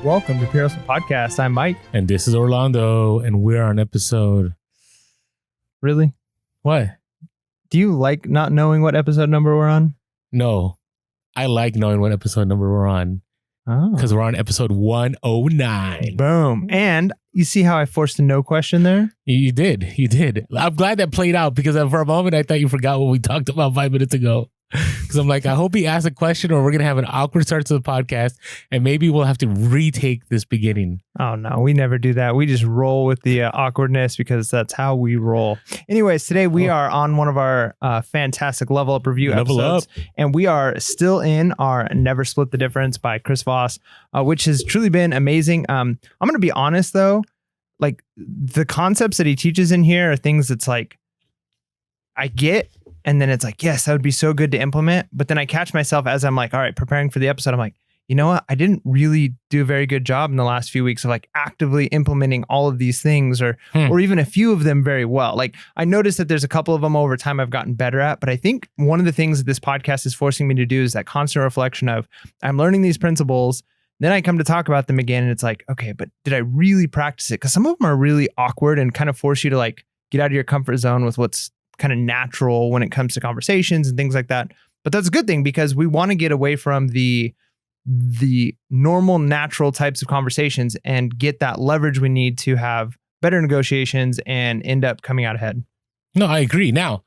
Welcome to Pure Hustle Podcast. I'm Mike. And this is Orlando, and we're on episode... Really? What? Do you like not knowing what episode number we're on? No. I like knowing what episode number we're on. Oh. Because we're on episode 109. Boom. And you see how I forced a no question there? You did. I'm glad that played out, because for a moment I thought you forgot what we talked about 5 minutes ago. Because I'm like, I hope he asks a question or we're going to have an awkward start to the podcast and maybe we'll have to retake this beginning. Oh, no, we never do that. We just roll with the awkwardness because that's how we roll. Anyways, today we are on one of our fantastic Level Up review episodes. And we are still in our Never Split the Difference by Chris Voss, which has truly been amazing. I'm going to be honest, though, like the concepts that he teaches in here are things that's like, I get. And then it's like, yes, that would be so good to implement. But then I catch myself as I'm like, all right, preparing for the episode. I'm like, you know what? I didn't really do a very good job in the last few weeks of like actively implementing all of these things or even a few of them very well. Like I noticed that there's a couple of them over time I've gotten better at. But I think one of the things that this podcast is forcing me to do is that constant reflection of I'm learning these principles. Then I come to talk about them again. And it's like, okay, but did I really practice it? Because some of them are really awkward and kind of force you to like get out of your comfort zone with what's kind of natural when it comes to conversations and things like that. But that's a good thing because we want to get away from the normal, natural types of conversations and get that leverage we need to have better negotiations and end up coming out ahead. No, I agree. Now,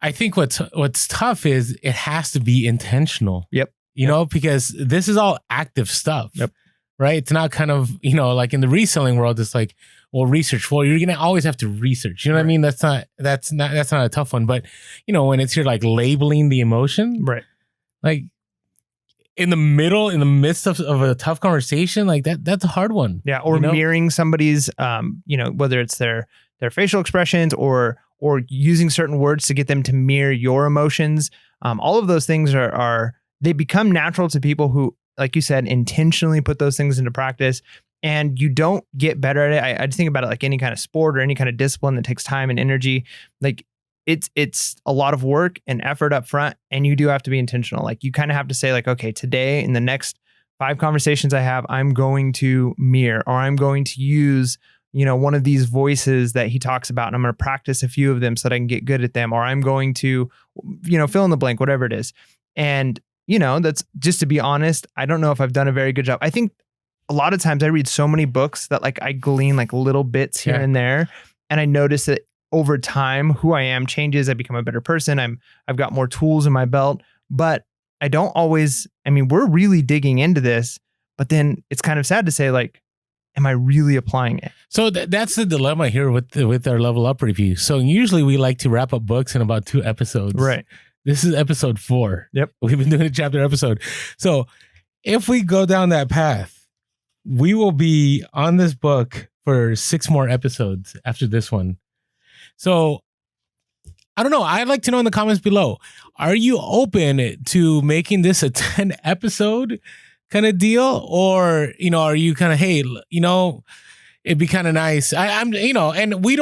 I think what's tough is it has to be intentional. Yep. You know, because this is all active stuff. Yep. Right? It's not kind of, you know, like in the reselling world, it's like, well, research. Well, you're gonna always have to research. You know what I mean? That's not a tough one. But you know, when it's you're like labeling the emotion, right? Like in the midst of a tough conversation, like that's a hard one. Yeah, or mirroring somebody's, you know, whether it's their facial expressions or using certain words to get them to mirror your emotions. All of those things are they become natural to people who, like you said, intentionally put those things into practice. And you don't get better at it. I just think about it like any kind of sport or any kind of discipline that takes time and energy. Like it's a lot of work and effort up front, and you do have to be intentional. Like you kind of have to say like, okay, today in the next 5 conversations I have, I'm going to mirror, or I'm going to use, you know, one of these voices that he talks about, and I'm going to practice a few of them so that I can get good at them, or I'm going to, you know, fill in the blank, whatever it is. And, you know, that's just to be honest, I don't know if I've done a very good job. I think a lot of times I read so many books that like I glean like little bits here and there. And I notice that over time, who I am changes. I become a better person. I've got more tools in my belt, but I don't always, I mean, we're really digging into this, but then it's kind of sad to say like, am I really applying it? So that's the dilemma here with our Level Up review. So usually we like to wrap up books in about 2 episodes. Right. This is episode 4. Yep. We've been doing a chapter episode. So if we go down that path, we will be on this book for 6 more episodes after this one. So I don't know. I'd like to know in the comments below, are you open to making this a 10 episode kind of deal? Or, you know, are you kind of, hey, you know, it'd be kind of nice. I'm, you know, and we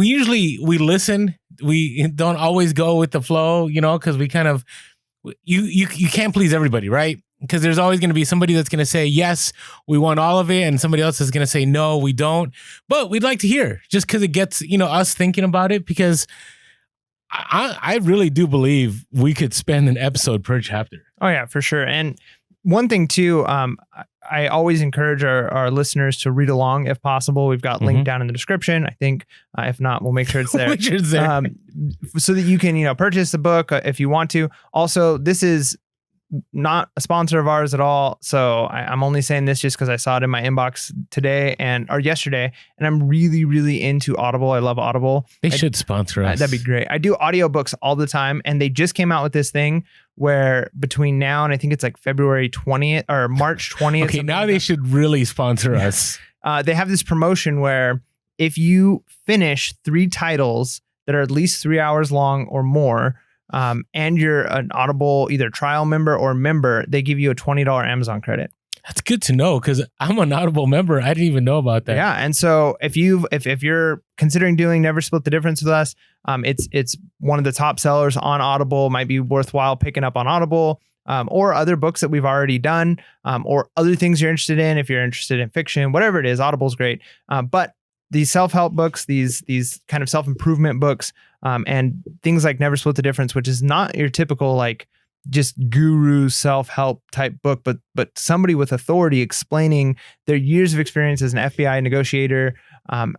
usually listen. We don't always go with the flow, you know, because we kind of, you can't please everybody, right? Because there's always going to be somebody that's going to say, yes, we want all of it. And somebody else is going to say, no, we don't. But we'd like to hear just because it gets, you know, us thinking about it, because I really do believe we could spend an episode per chapter. Oh, yeah, for sure. And one thing, too, I always encourage our listeners to read along if possible. We've got linked down in the description. I think if not, we'll make sure it's there. Make sure it's there. So that you can, you know, purchase the book if you want to. Also, this is not a sponsor of ours at all. So I'm only saying this just because I saw it in my inbox today or yesterday. And I'm really, really into Audible. I love Audible. They should sponsor us. That'd be great. I do audiobooks all the time. And they just came out with this thing where between now and I think it's like February 20th or March 20th. Okay, now they should really sponsor us. They have this promotion where if you finish 3 titles that are at least 3 hours long or more, and you're an Audible either trial member or member, they give you a $20 Amazon credit. That's good to know because I'm an Audible member. I didn't even know about that. Yeah, and so if you're considering doing Never Split the Difference with us, it's one of the top sellers on Audible. Might be worthwhile picking up on Audible, or other books that we've already done, or other things you're interested in. If you're interested in fiction, whatever it is, Audible's great. But these self-help books, these kind of self-improvement books, and things like Never Split the Difference, which is not your typical like just guru self-help type book, but somebody with authority explaining their years of experience as an FBI negotiator,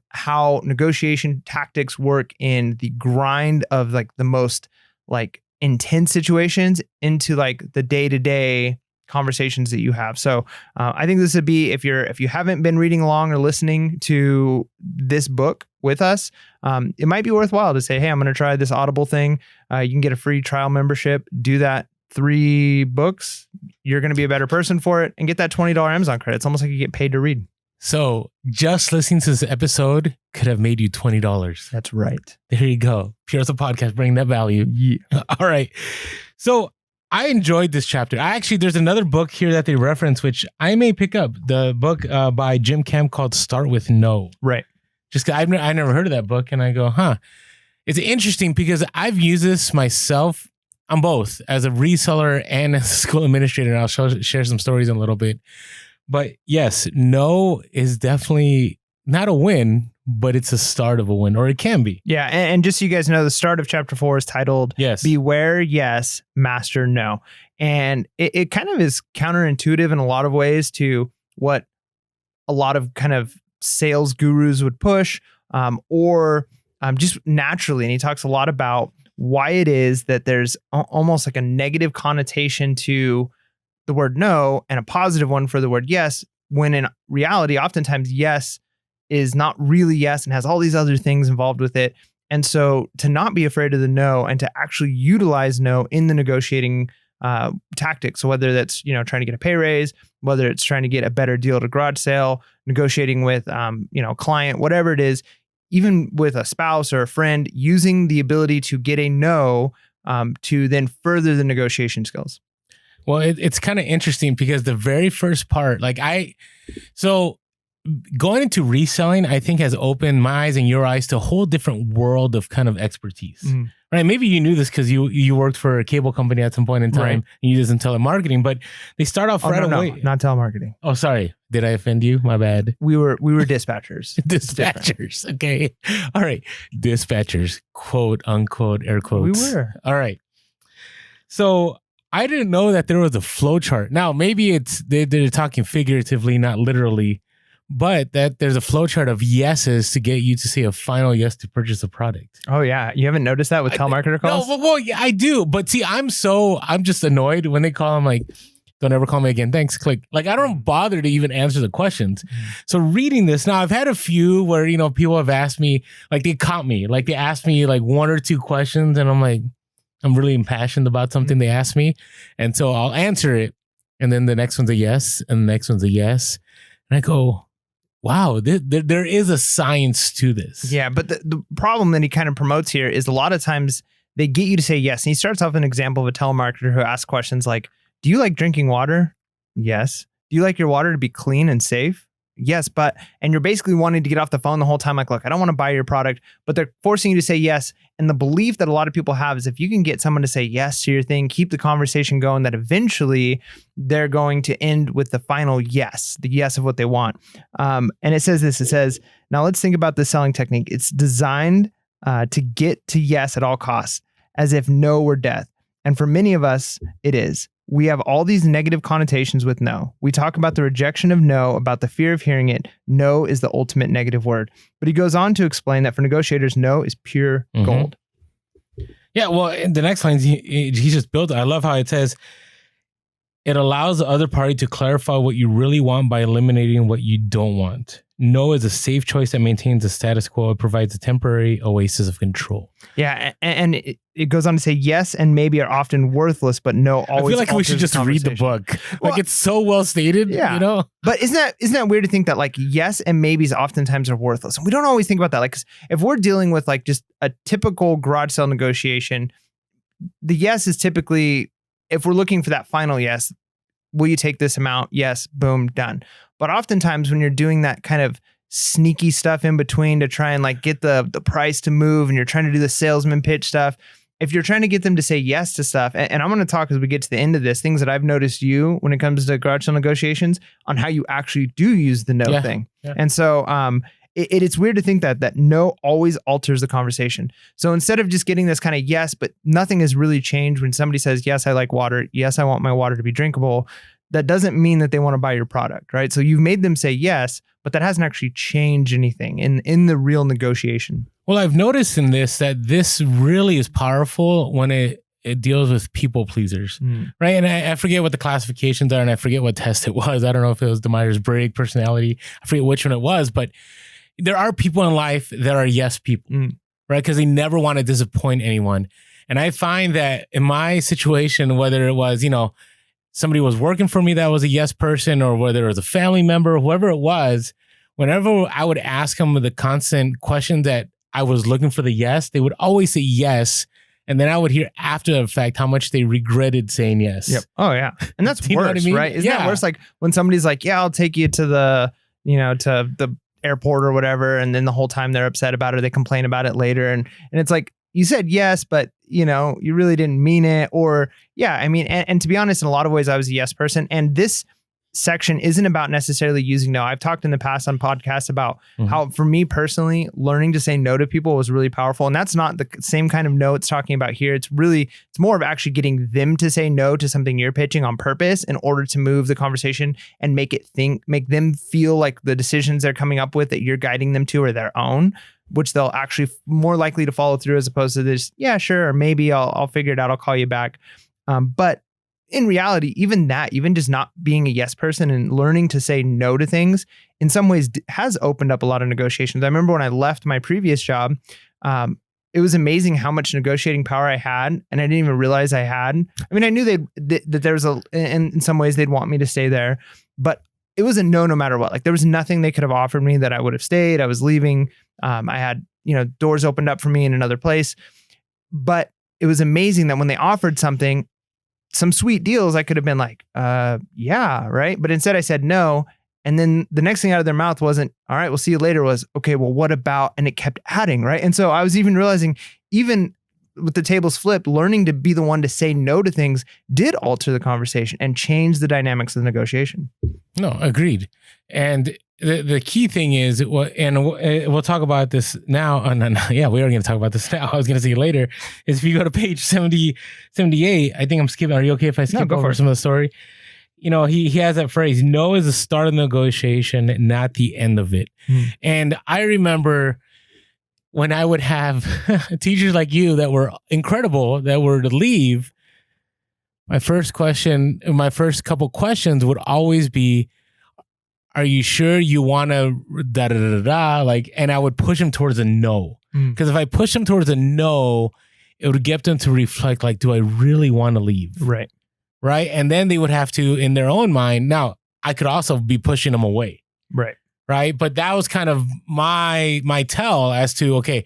how negotiation tactics work in the grind of like the most like intense situations into like the day-to-day conversations that you have. So I think this would be, if you haven't been reading along or listening to this book with us, it might be worthwhile to say, hey, I'm going to try this Audible thing. You can get a free trial membership, do that 3 books. You're going to be a better person for it and get that $20 Amazon credit. It's almost like you get paid to read. So just listening to this episode could have made you $20. That's right. There you go. Here's a podcast, bringing that value. Yeah. All right. So I enjoyed this chapter. There's another book here that they reference, which I may pick up. The book by Jim Camp called Start With No. Right. Just I never heard of that book, and I go, It's interesting because I've used this myself on both as a reseller and as a school administrator. And I'll share some stories in a little bit. But yes, no is definitely not a win, but it's a start of a win, or it can be. Yeah. And just so you guys know, the start of chapter 4 is titled Beware Yes, Master No. And it kind of is counterintuitive in a lot of ways to what a lot of kind of sales gurus would push, or just naturally. And he talks a lot about why it is that there's almost like a negative connotation to the word no and a positive one for the word yes, when in reality, oftentimes yes is not really yes and has all these other things involved with it. And so to not be afraid of the no and to actually utilize no in the negotiating tactics. So whether that's, trying to get a pay raise, whether it's trying to get a better deal at a garage sale, negotiating with, client, whatever it is, even with a spouse or a friend, using the ability to get a no to then further the negotiation skills. Well, it's kind of interesting because the very first part, going into reselling, I think has opened my eyes and your eyes to a whole different world of kind of expertise. Mm-hmm. Right? Maybe you knew this because you worked for a cable company at some point in time, right, and you did some telemarketing, but they start off away. No, not telemarketing. Oh, sorry. Did I offend you? My bad. We were dispatchers. Dispatchers. Okay. All right. Dispatchers, quote unquote, air quotes. We were. All right. So I didn't know that there was a flow chart. Now, maybe they're talking figuratively, not literally, but that there's a flow chart of yeses to get you to say a final yes to purchase a product. Oh, yeah. You haven't noticed that with telemarketer calls? No, well, yeah, I do. But see, I'm just annoyed when they call. I'm like, don't ever call me again. Thanks. Click. Like, I don't bother to even answer the questions. So reading this now, I've had a few where, people have asked me, like they caught me, like they asked me like 1 or 2 questions. And I'm like, I'm really impassioned about something they asked me. And so I'll answer it. And then the next one's a yes. And the next one's a yes. And I go, wow, there is a science to this. Yeah, but the problem that he kind of promotes here is a lot of times they get you to say yes. And he starts off with an example of a telemarketer who asks questions like, do you like drinking water? Yes. Do you like your water to be clean and safe? Yes, and you're basically wanting to get off the phone the whole time. Like, look, I don't want to buy your product, but they're forcing you to say yes. And the belief that a lot of people have is if you can get someone to say yes to your thing, keep the conversation going, that eventually they're going to end with the final yes, the yes of what they want. And it says this, it says, now let's think about the selling technique. It's designed to get to yes at all costs, as if no were death. And for many of us, it is. We have all these negative connotations with no. We talk about the rejection of no, about the fear of hearing it. No is the ultimate negative word. But he goes on to explain that for negotiators, no is pure gold. Yeah, well, in the next lines, he just built it. I love how it says, it allows the other party to clarify what you really want by eliminating what you don't want. No is a safe choice that maintains the status quo. It provides a temporary oasis of control. Yeah, and it goes on to say yes and maybe are often worthless, but no always. I feel like we should just read the book. Like, it's so well stated, yeah. But isn't that weird to think that like yes and maybes oftentimes are worthless? And we don't always think about that. Like, 'cause if we're dealing with like just a typical garage sale negotiation, the yes is typically, if we're looking for that final yes, will you take this amount? Yes, boom, done. But oftentimes when you're doing that kind of sneaky stuff in between to try and like get the price to move, and you're trying to do the salesman pitch stuff, if you're trying to get them to say yes to stuff, and I'm going to talk as we get to the end of this, things that I've noticed you when it comes to garage sale negotiations on how you actually do use the no thing. Yeah. And so it's weird to think that no always alters the conversation. So instead of just getting this kind of yes, but nothing has really changed when somebody says, yes, I like water. Yes, I want my water to be drinkable. That doesn't mean that they want to buy your product, right? So you've made them say yes, but that hasn't actually changed anything in the real negotiation. Well, I've noticed in this that this really is powerful when it deals with people pleasers, right? And I forget what the classifications are, and I forget what test it was. I don't know if it was the Myers-Briggs personality. I forget which one it was, but there are people in life that are yes people, right? Because they never want to disappoint anyone. And I find that in my situation, whether it was, somebody was working for me that was a yes person, or whether it was a family member, whoever it was, whenever I would ask them the constant question that I was looking for the yes, they would always say yes. And then I would hear after the fact how much they regretted saying yes. Yep. Oh, yeah. And that's worse, right? Isn't that worse? Like when somebody's like, yeah, I'll take you to the airport or whatever. And then the whole time they're upset about it, they complain about it later. And it's like, you said yes, but you really didn't mean it. Or and to be honest, in a lot of ways, I was a yes person. And this section isn't about necessarily using no. I've talked in the past on podcasts about how, for me personally, learning to say no to people was really powerful. And that's not the same kind of no it's talking about here. It's more of actually getting them to say no to something you're pitching on purpose in order to move the conversation and make them feel like the decisions they're coming up with that you're guiding them to are their own, which they'll actually more likely to follow through, as opposed to this, yeah, sure, or maybe I'll figure it out. I'll call you back. But in reality, even just not being a yes person and learning to say no to things in some ways has opened up a lot of negotiations. I remember when I left my previous job, it was amazing how much negotiating power I had, and I didn't even realize I had. I mean, I knew that there was in some ways they'd want me to stay there, but it was a no matter what. Like there was nothing they could have offered me that I would have stayed. I was leaving. I had, doors opened up for me in another place, but it was amazing that when they offered some sweet deals, I could have been like, yeah, right. But instead I said no. And then the next thing out of their mouth wasn't, all right, we'll see you later, was, okay, well, what about, and it kept adding, right? And so I was even realizing, even with the tables flipped, learning to be the one to say no to things did alter the conversation and change the dynamics of the negotiation. No, agreed. And the key thing is, and we'll talk about this now. We are going to talk about this now. I was going to see it later. Is if you go to page 78, I think I'm skipping. Are you okay if I skip over some of the story? He has that phrase, no is the start of the negotiation, not the end of it. And I remember when I would have teachers like you that were incredible, that were to leave, my first couple questions would always be, are you sure you want to and I would push them towards a no. Because if I push them towards a no, it would get them to reflect, like, do I really want to leave? Right. Right. And then they would have to, in their own mind, now I could also be pushing them away. Right. Right. But that was kind of my tell as to, okay,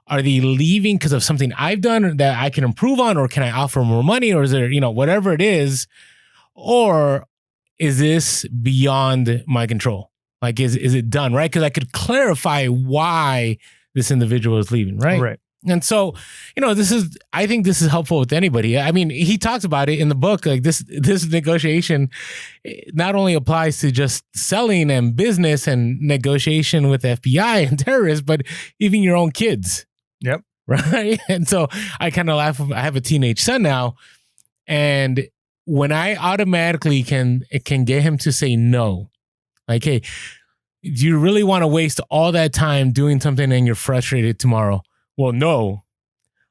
are they leaving because of something I've done that I can improve on, or can I offer more money, or is there, whatever it is, or is this beyond my control? Like, is it done? Right. Because I could clarify why this individual is leaving. Right. Right. And so, I think this is helpful with anybody. I mean, he talks about it in the book, like this negotiation not only applies to just selling and business and negotiation with FBI and terrorists, but even your own kids. Yep. Right. And so I kind of laugh. I have a teenage son now, and when I automatically can get him to say no, like, hey, do you really want to waste all that time doing something and you're frustrated tomorrow? Well, no.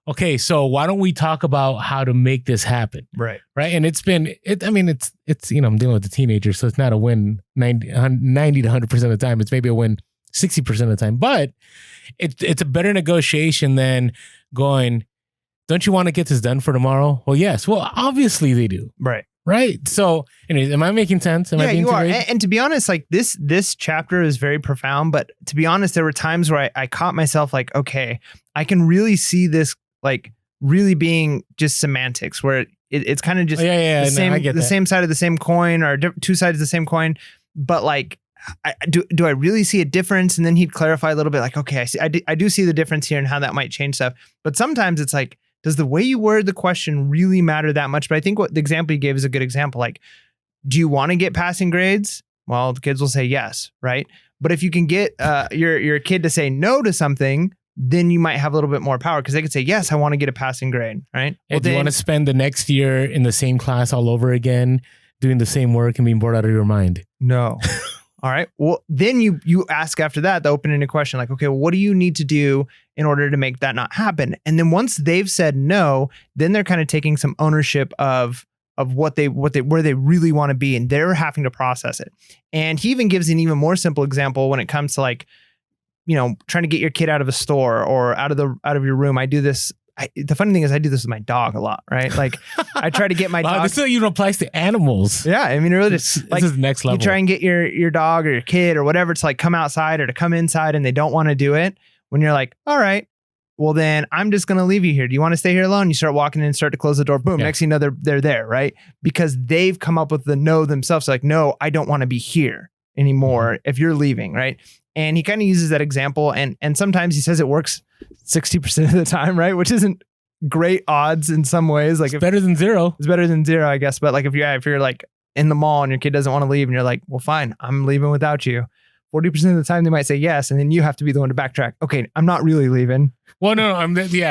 Okay, so why don't we talk about how to make this happen? Right. Right. And it's I'm dealing with a teenager, so it's not a win 90 to 100% of the time. It's maybe a win 60% of the time. But it's a better negotiation than going, don't you want to get this done for tomorrow? Well, yes. Well, obviously they do. Right. Right. So, anyways, am I making sense? Am I being you are. And to be honest, like this chapter is very profound. But to be honest, there were times where I caught myself like, okay, I can really see this like really being just semantics, where it's kind of just the same side of the same coin, or two sides of the same coin. But like, do I really see a difference? And then he'd clarify a little bit, like, okay, I do see the difference here and how that might change stuff. But sometimes it's like, does the way you word the question really matter that much? But I think what the example you gave is a good example. Like, do you want to get passing grades? Well, the kids will say yes, right? But if you can get your kid to say no to something, then you might have a little bit more power, because they could say, yes, I want to get a passing grade, right? Well, do you want to spend the next year in the same class all over again, doing the same work and being bored out of your mind? No. All right. Well, then you ask after that, the open-ended question, like, okay, well, what do you need to do in order to make that not happen? And then once they've said no, then they're kind of taking some ownership of where they really want to be, and they're having to process it. And he even gives an even more simple example when it comes to, like, trying to get your kid out of a store or out of your room. I do this. The funny thing is, I do this with my dog a lot, right? Like, I try to get my dog. This even applies to animals. Yeah, I mean, it really just, like, this is next level. You try and get your dog or your kid or whatever to, like, come outside or to come inside, and they don't want to do it. When you're like, all right, well then I'm just gonna leave you here. Do you want to stay here alone? You start walking in and start to close the door. Boom. Yeah. Next thing you know, they're there, right? Because they've come up with the no themselves. Like, no, I don't want to be here anymore if you're leaving, right? And he kind of uses that example, and sometimes he says it works 60% of the time, right? Which isn't great odds in some ways. Like, it's better than zero. It's better than zero, I guess. But like, if you're like in the mall and your kid doesn't want to leave, and you're like, well, fine, I'm leaving without you. 40% of the time they might say yes, and then you have to be the one to backtrack. Okay, I'm not really leaving. Well, no,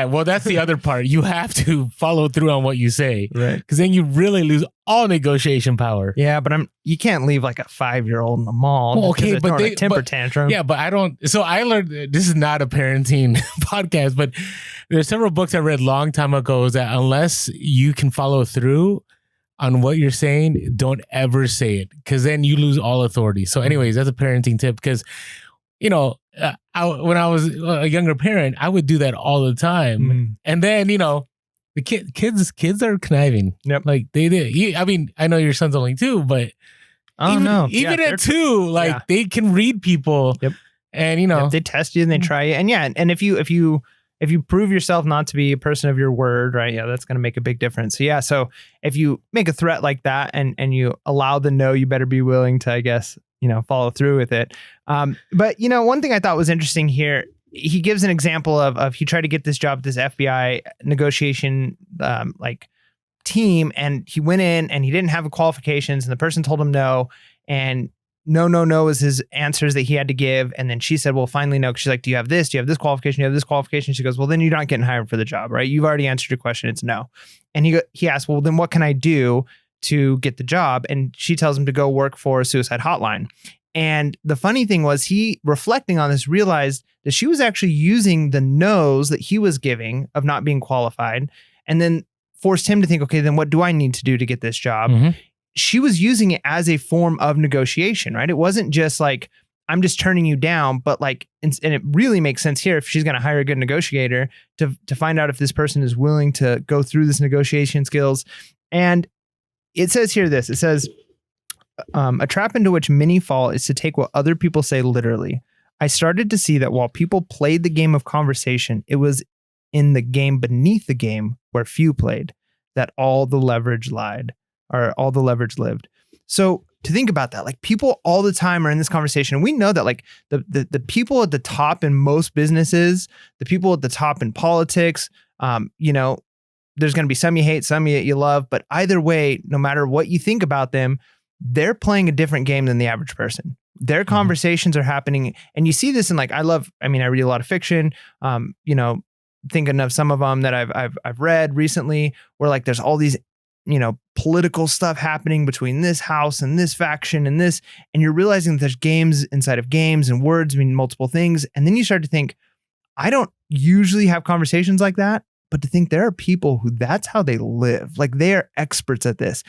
well, that's the other part. You have to follow through on what you say, right? Because then you really lose all negotiation power. Yeah, but you can't leave like a 5-year-old in the mall. Well, okay, but a temper tantrum. Yeah, but I don't. So I learned, this is not a parenting podcast, but there's several books I read a long time ago that unless you can follow through on what you're saying, don't ever say it, because then you lose all authority. So anyways, that's a parenting tip, because, when I was a younger parent, I would do that all the time. And then, the kids are conniving. Yep. Like I mean, I know your son's only 2, but even at 2, like, they can read people. Yep. And, they test you and they try you. And yeah, and if you prove yourself not to be a person of your word, right? Yeah, that's going to make a big difference. So yeah, so if you make a threat like that and you allow the no, you better be willing to, I guess, follow through with it. But one thing I thought was interesting here, he gives an example of he tried to get this job at this FBI negotiation team, and he went in and he didn't have the qualifications, and the person told him no, and no was his answers that he had to give. And then she said, well, finally, no. She's like, do you have this? Do you have this qualification? Do you have this qualification? She goes, well, then you're not getting hired for the job, right? You've already answered your question. It's no. And he asked, well, then what can I do to get the job? And she tells him to go work for a suicide hotline. And the funny thing was, he, reflecting on this, realized that she was actually using the no's that he was giving of not being qualified, and then forced him to think, okay, then what do I need to do to get this job? Mm-hmm. She was using it as a form of negotiation, right? It wasn't just like, I'm just turning you down, but like, and it really makes sense here if she's going to hire a good negotiator to find out if this person is willing to go through this negotiation skills. And it says here this, it says, a trap into which many fall is to take what other people say literally. I started to see that while people played the game of conversation, it was in the game beneath the game where few played that all the leverage lied. Or all the leverage lived. So to think about that, like, people all the time are in this conversation. And we know that, like, the people at the top in most businesses, the people at the top in politics, there's going to be some you hate, some you love. But either way, no matter what you think about them, they're playing a different game than the average person. Their conversations are happening. And you see this in, like, I read a lot of fiction, thinking of some of them that I've read recently, where, like, there's all these political stuff happening between this house and this faction and this, and you're realizing that there's games inside of games, and words mean multiple things. And then you start to think, I don't usually have conversations like that, but to think there are people who that's how they live. Like, they are experts at this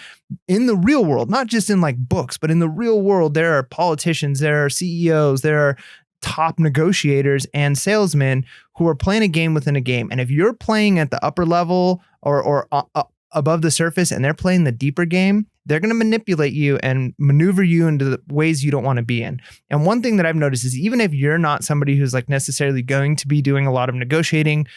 in the real world, not just in, like, books, but in the real world. There are politicians, there are CEOs, there are top negotiators and salesmen who are playing a game within a game. And if you're playing at the upper level or above the surface and they're playing the deeper game, they're going to manipulate you and maneuver you into the ways you don't want to be in. And one thing that I've noticed is even if you're not somebody who's like necessarily going to be doing a lot of negotiating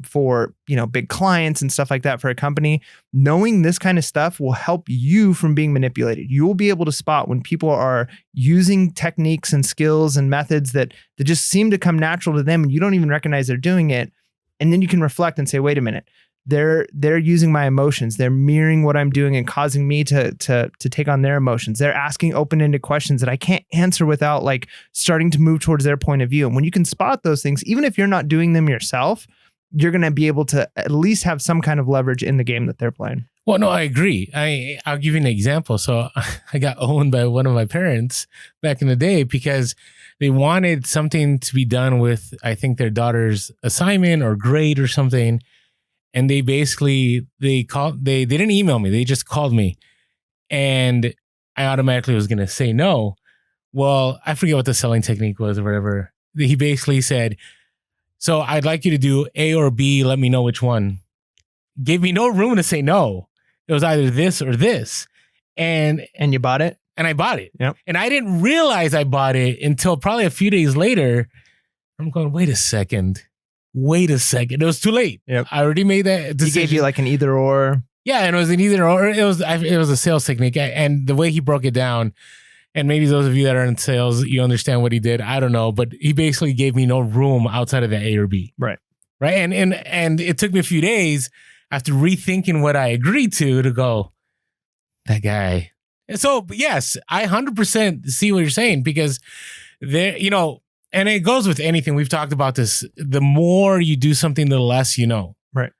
for, big clients and stuff like that for a company, knowing this kind of stuff will help you from being manipulated. You will be able to spot when people are using techniques and skills and methods that just seem to come natural to them and you don't even recognize they're doing it. And then you can reflect and say, wait a minute. They're using my emotions. They're mirroring what I'm doing and causing me to take on their emotions. They're asking open-ended questions that I can't answer without like starting to move towards their point of view. And when you can spot those things, even if you're not doing them yourself, you're going to be able to at least have some kind of leverage in the game that they're playing. Well, no, I agree. I'll give you an example. So I got owned by one of my parents back in the day because they wanted something to be done with, I think, their daughter's assignment or grade or something. And they basically, they didn't email me. They just called me. And I automatically was going to say no. Well, I forget what the selling technique was or whatever. He basically said, so I'd like you to do A or B. Let me know which one. Gave me no room to say no. It was either this or this. And you bought it? And I bought it. Yep. And I didn't realize I bought it until probably a few days later. I'm going, wait a second. It was too late. Yep. I already made that decision. He gave you like an either or. Yeah, and it was an either or. It was a sales technique. And the way he broke it down, and maybe those of you that are in sales, you understand what he did. I don't know. But he basically gave me no room outside of the A or B. Right. Right. And it took me a few days after rethinking what I agreed to go, that guy. And so, yes, I 100% see what you're saying because there, and it goes with anything. We've talked about this. The more you do something, the less you know. Right.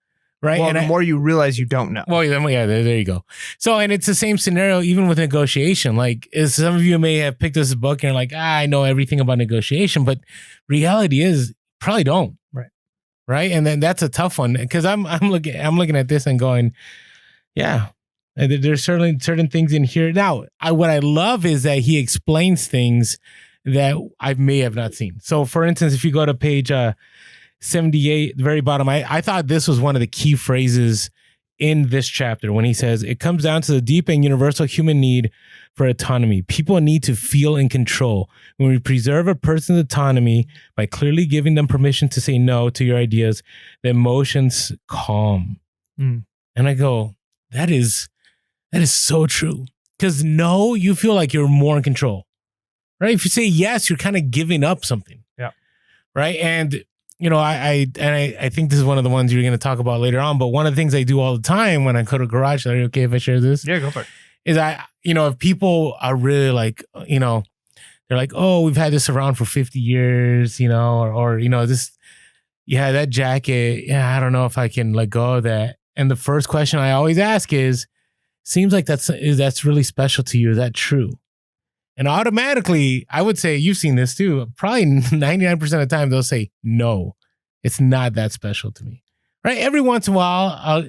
Right. Well, and the more you realize you don't know. Well, yeah, there you go. So, and it's the same scenario even with negotiation. Like, some of you may have picked this book and are like, I know everything about negotiation, but reality is probably don't. Right. Right. And then that's a tough one because I'm looking at this and going, yeah. There's certainly certain things in here. Now, what I love is that he explains things that I may have not seen. So, for instance, if you go to page 78, the very bottom, I thought this was one of the key phrases in this chapter when he says, it comes down to the deep and universal human need for autonomy. People need to feel in control. When we preserve a person's autonomy by clearly giving them permission to say no to your ideas, the emotions calm. And I go, that is so true. Because no, you feel like you're more in control. Right? If you say yes, you're kind of giving up something. Yeah. Right? And I think this is one of the ones you're going to talk about later on. But one of the things I do all the time when I go to garage, are you okay if I share this? Yeah, go for it. Is if people are really like, they're like, oh, we've had this around for 50 years, or this, yeah, that jacket. Yeah, I don't know if I can let go of that. And the first question I always ask is, seems like that's really special to you. Is that true? And automatically, I would say, you've seen this too, probably 99% of the time, they'll say, no, it's not that special to me. Right? Every once in a while,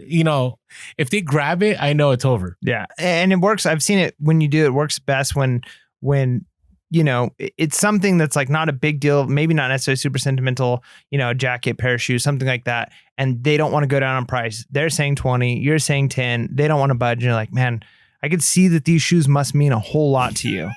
if they grab it, I know it's over. Yeah. And it works. I've seen it when you do it works best when it's something that's like not a big deal, maybe not necessarily super sentimental, a jacket, pair of shoes, something like that. And they don't want to go down on price. They're saying 20, you're saying 10. They don't want to budge. And you're like, man, I could see that these shoes must mean a whole lot to you.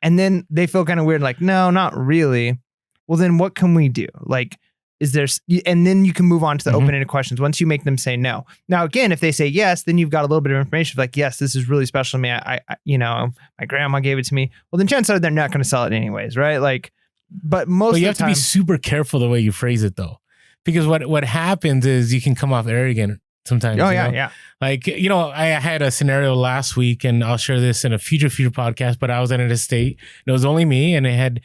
And then they feel kind of weird, like, no, not really. Well, then what can we do? Like, is there, and then you can move on to the open-ended questions once you make them say no. Now, again, if they say yes, then you've got a little bit of information like, yes, this is really special to me. I my grandma gave it to me. Well, then chances are they're not going to sell it anyways, right? Like, but most of the time, you have to be super careful the way you phrase it, though, because what happens is you can come off arrogant sometimes. Oh, yeah. Like, I had a scenario last week, and I'll share this in a future podcast, but I was at an estate, and it was only me, and it had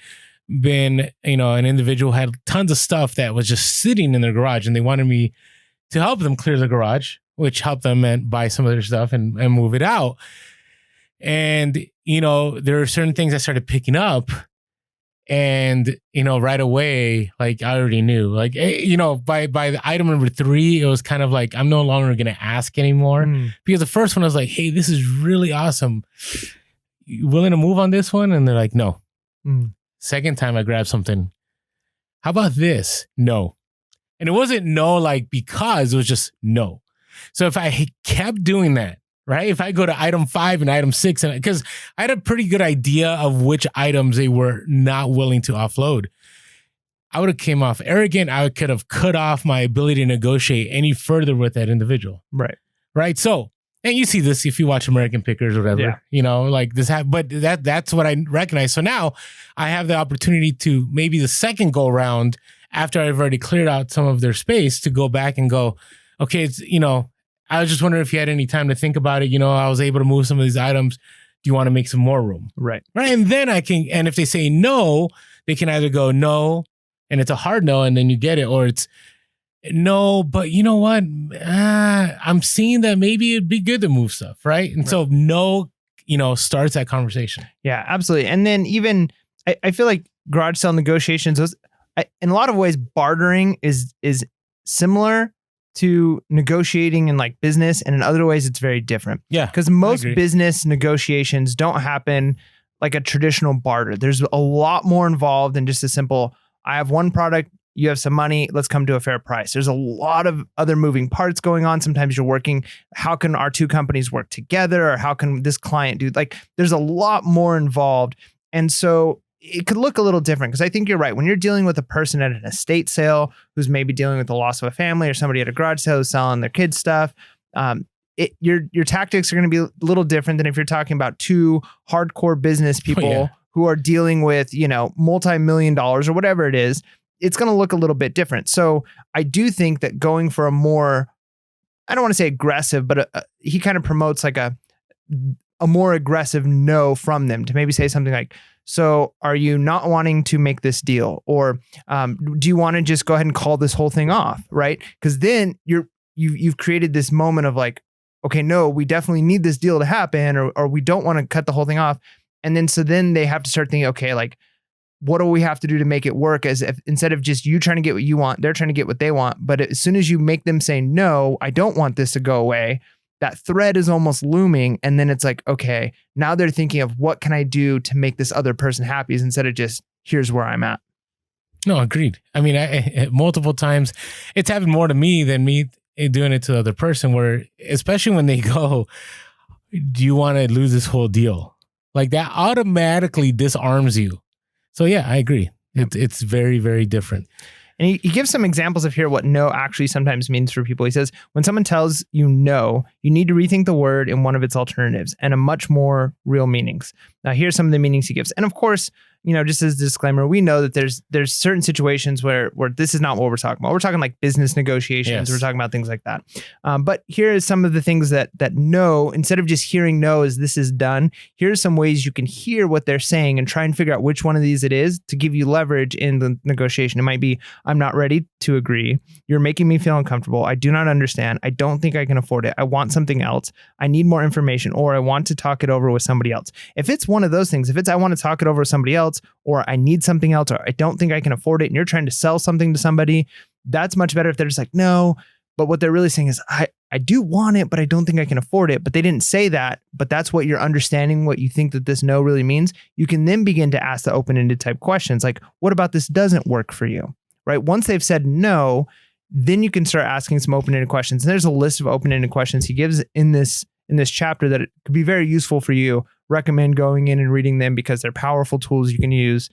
been, an individual had tons of stuff that was just sitting in their garage, and they wanted me to help them clear the garage, which helped them and buy some of their stuff and move it out. And, there are certain things I started picking up. And, right away, like I already knew, like, by the item number 3, it was kind of like, I'm no longer going to ask anymore because the first one I was like, hey, this is really awesome. You willing to move on this one? And they're like, no. Second time I grabbed something. How about this? No. And it wasn't no, like, because it was just no. So if I kept doing that, right? If I go to item 5 and item 6, and because I had a pretty good idea of which items they were not willing to offload, I would have came off arrogant. I could have cut off my ability to negotiate any further with that individual. Right. Right. So, and you see this if you watch American Pickers or whatever, like this, but that's what I recognize. So now I have the opportunity to maybe the second go round after I've already cleared out some of their space to go back and go, okay, it's, I was just wondering if you had any time to think about it. I was able to move some of these items. Do you want to make some more room? Right. And then and if they say no, they can either go no, and it's a hard no, and then you get it, or it's no, but you know what? I'm seeing that maybe it'd be good to move stuff, right? And so no, starts that conversation. Yeah, absolutely. And then even, I feel like garage sale negotiations, in a lot of ways, bartering is similar to negotiating in like business, and in other ways it's very different. Yeah. Because most business negotiations don't happen like a traditional barter. There's a lot more involved than just a simple, I have one product, you have some money, let's come to a fair price. There's a lot of other moving parts going on. Sometimes you're working, how can our two companies work together? Or how can this client do, there's a lot more involved. And so it could look a little different, because I think you're right. When you're dealing with a person at an estate sale who's maybe dealing with the loss of a family, or somebody at a garage sale who's selling their kids' stuff, your tactics are going to be a little different than if you're talking about two hardcore business people who are dealing with, multi-million dollars or whatever it is. It's going to look a little bit different. So I do think that going for a more, I don't want to say aggressive, but he kind of promotes like a more aggressive no from them, to maybe say something like, so are you not wanting to make this deal? Or do you want to just go ahead and call this whole thing off? Right. Because then you've created this moment of like, okay, no, we definitely need this deal to happen, or we don't want to cut the whole thing off. And then they have to start thinking, okay, like, what do we have to do to make it work? As if instead of just you trying to get what you want, they're trying to get what they want. But as soon as you make them say, no, I don't want this to go away, that thread is almost looming. And then it's like, okay, now they're thinking of what can I do to make this other person happy, instead of just here's where I'm at. No, agreed. I mean, I multiple times it's happened more to me than me doing it to the other person, where especially when they go, do you want to lose this whole deal? Like that automatically disarms you. So yeah, I agree. It's very, very different. And he gives some examples of here what no actually sometimes means for people. He says, when someone tells you no, you need to rethink the word in one of its alternatives and a much more real meanings. Now, here's some of the meanings he gives. And of course, just as a disclaimer, we know that there's certain situations where this is not what we're talking about. We're talking like business negotiations. Yes. We're talking about things like that. But here is some of the things that no, instead of just hearing no as this is done, here's some ways you can hear what they're saying and try and figure out which one of these it is to give you leverage in the negotiation. It might be, I'm not ready to agree. You're making me feel uncomfortable. I do not understand. I don't think I can afford it. I want something else. I need more information, or I want to talk it over with somebody else. If it's one of those things, if it's I want to talk it over with somebody else, or I need something else, or I don't think I can afford it, and you're trying to sell something to somebody, that's much better if they're just like, no. But what they're really saying is, I do want it, but I don't think I can afford it. But they didn't say that, but that's what you're understanding, what you think that this no really means. You can then begin to ask the open-ended type questions like, what about this doesn't work for you? Right? Once they've said no, then you can start asking some open-ended questions. And there's a list of open-ended questions he gives in this chapter that it could be very useful for you. Recommend going in and reading them, because they're powerful tools you can use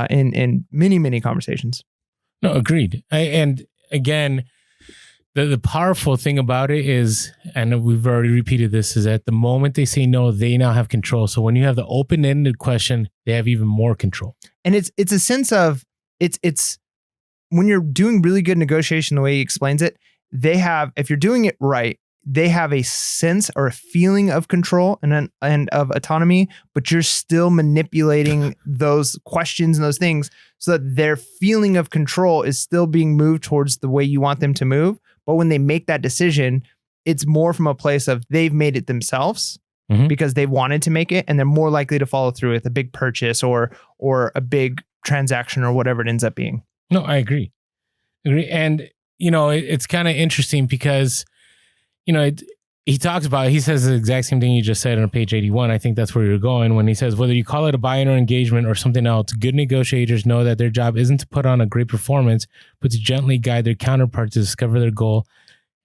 in many, many conversations. No, agreed. And again, the powerful thing about it is, and we've already repeated this, is that the moment they say no, they now have control. So when you have the open-ended question, they have even more control. And it's a sense of it's when you're doing really good negotiation, the way he explains it, if you're doing it right, they have a sense or a feeling of control and of autonomy, but you're still manipulating those questions and those things so that their feeling of control is still being moved towards the way you want them to move. But when they make that decision, it's more from a place of they've made it themselves because they wanted to make it, and they're more likely to follow through with a big purchase or a big transaction or whatever it ends up being. No, I agree. And, it's kind of interesting because he says the exact same thing you just said on page 81. I think that's where you're going when he says, whether you call it a buy-in or engagement or something else, good negotiators know that their job isn't to put on a great performance, but to gently guide their counterpart to discover their goal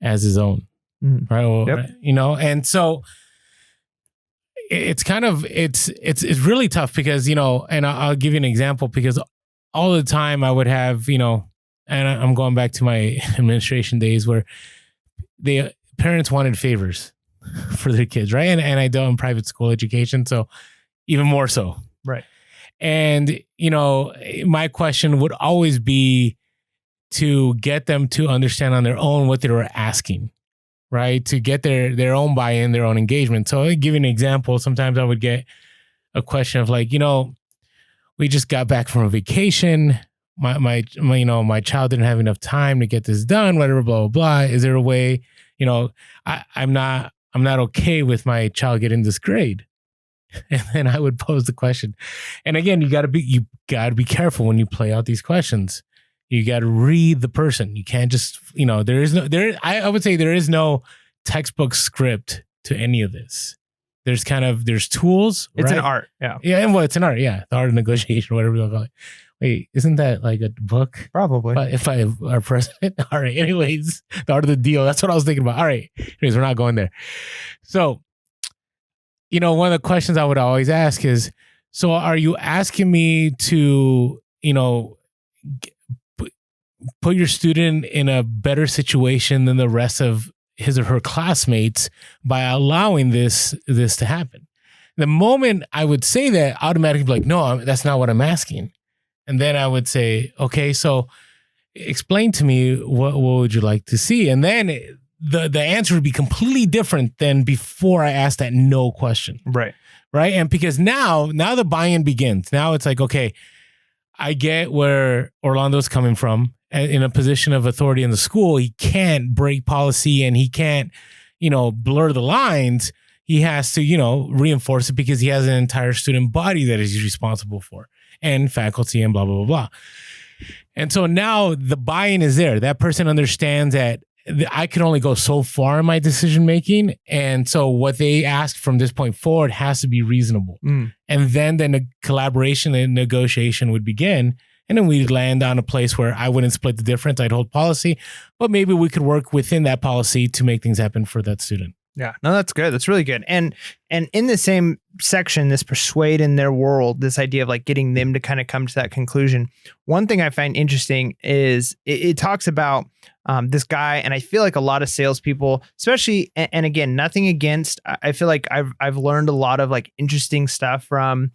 as his own. right? Well, and so it's kind of it's really tough because and I'll give you an example because all the time I would have and I'm going back to my administration days where the parents wanted favors for their kids, right? And I dealt in private school education, so even more so, right? And my question would always be to get them to understand on their own what they were asking, right? To get their own buy-in, their own engagement. So I'll give you an example. Sometimes I would get a question of like, we just got back from a vacation. My child didn't have enough time to get this done, whatever, blah, blah, blah. Is there a way, I'm not okay with my child getting this grade. And then I would pose the question. And again, you gotta be careful when you play out these questions. You got to read the person. You can't just, I would say there is no textbook script to any of this. There's tools. It's right? an art. Yeah. Yeah. And it's an art. Yeah. The art of negotiation, whatever you call it. Wait, isn't that like a book? Probably. If I are president. All right. Anyways, the art of the deal. That's what I was thinking about. All right. Anyways, we're not going there. So, one of the questions I would always ask is, so are you asking me to, put your student in a better situation than the rest of his or her classmates by allowing this to happen? The moment I would say that, automatically be like, no, that's not what I'm asking. And then I would say, okay, so explain to me what would you like to see? And then the answer would be completely different than before I asked that no question. Right. Right. And because now the buy-in begins. Now it's like, okay, I get where Orlando's coming from. In a position of authority in the school, he can't break policy and he can't, blur the lines. He has to, reinforce it because he has an entire student body that he's responsible for and faculty and blah, blah, blah, blah. And so now the buy-in is there. That person understands that I can only go so far in my decision making. And so what they ask from this point forward has to be reasonable. And then the collaboration and negotiation would begin. And then we'd land on a place where I wouldn't split the difference. I'd hold policy, but maybe we could work within that policy to make things happen for that student. Yeah, no, that's good. That's really good. And in the same section, this persuade in their world, this idea of like getting them to kind of come to that conclusion. One thing I find interesting is it talks about this guy, and I feel like a lot of salespeople, especially, and again, nothing against. I feel like I've learned a lot of like interesting stuff from.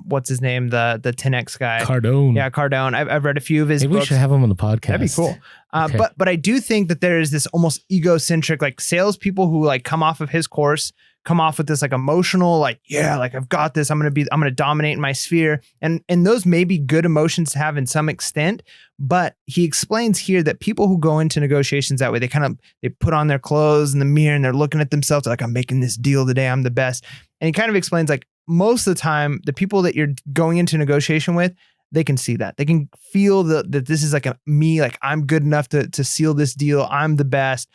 What's his name? The 10X guy. Cardone. Yeah, Cardone. I've read a few of his books. We should have him on the podcast. That'd be cool. Okay. But I do think that there is this almost egocentric, like salespeople who like come off of his course, come off with this like emotional, like, yeah, like I've got this. I'm going to dominate in my sphere. And those may be good emotions to have in some extent. But he explains here that people who go into negotiations that way, they put on their clothes in the mirror and they're looking at themselves like, I'm making this deal today. I'm the best. And he kind of explains like, most of the time, the people that you're going into negotiation with, they can see that. They can feel that this is like me, like I'm good enough to seal this deal. I'm the best.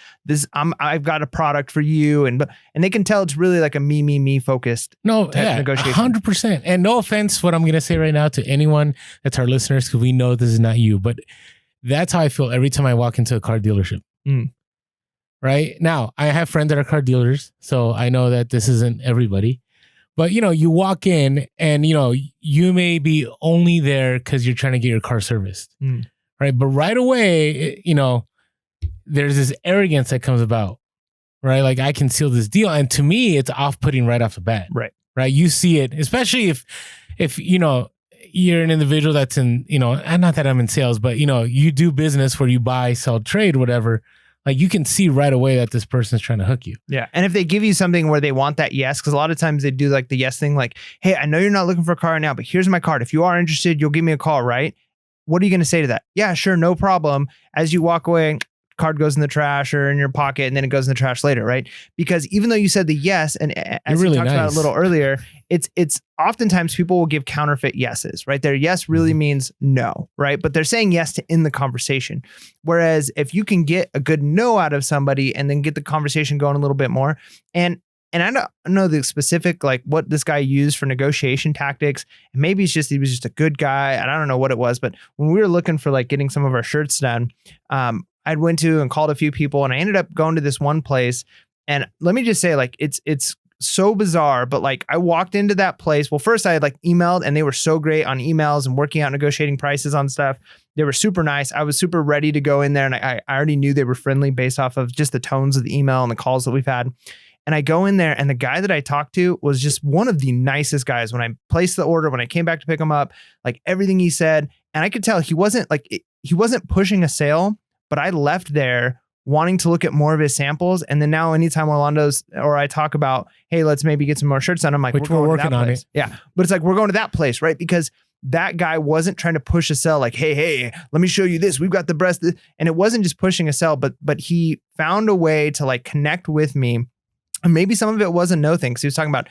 I've got a product for you. And they can tell it's really like a me focused negotiation. 100%. And no offense, what I'm going to say right now to anyone that's our listeners, because we know this is not you, but that's how I feel every time I walk into a car dealership. Right now, I have friends that are car dealers, so I know that this isn't everybody. But, you walk in and, you may be only there because you're trying to get your car serviced. Right. But right away, there's this arrogance that comes about. Right. Like I can seal this deal. And to me, it's off-putting right off the bat. Right. Right. You see it, especially if you're an individual that's in, and not that I'm in sales, but, you do business where you buy, sell, trade, whatever. Like you can see right away that this person's trying to hook you. Yeah. And if they give you something where they want that yes, because a lot of times they do like the yes thing, like, hey, I know you're not looking for a car right now, but here's my card. If you are interested, you'll give me a call, right? What are you going to say to that? Yeah, sure, no problem. As you walk away, card goes in the trash or in your pocket, and then it goes in the trash later, right? Because even though you said the yes, and as we talked about a little earlier, it's oftentimes people will give counterfeit yeses, right? Their yes really means no, right? But they're saying yes to end the conversation. Whereas if you can get a good no out of somebody and then get the conversation going a little bit more, and I don't know the specific, like what this guy used for negotiation tactics. And maybe he was just a good guy. And I don't know what it was, but when we were looking for like getting some of our shirts done, I went to and called a few people, and I ended up going to this one place. And let me just say, like, it's so bizarre, but like I walked into that place. Well, first I had like emailed, and they were so great on emails and working out negotiating prices on stuff. They were super nice. I was super ready to go in there, and I already knew they were friendly based off of just the tones of the email and the calls that we've had. And I go in there, and the guy that I talked to was just one of the nicest guys. When I placed the order, when I came back to pick him up, like everything he said, and I could tell he wasn't pushing a sale, but I left there wanting to look at more of his samples. And then now anytime Orlando's or I talk about, hey, let's maybe get some more shirts on, I'm like, we're working on it. Yeah. But it's like, we're going to that place, right? Because that guy wasn't trying to push a sell like, hey, let me show you this. We've got the breast. And it wasn't just pushing a sell, but he found a way to like connect with me. And maybe some of it was a no thing. Because he was talking about,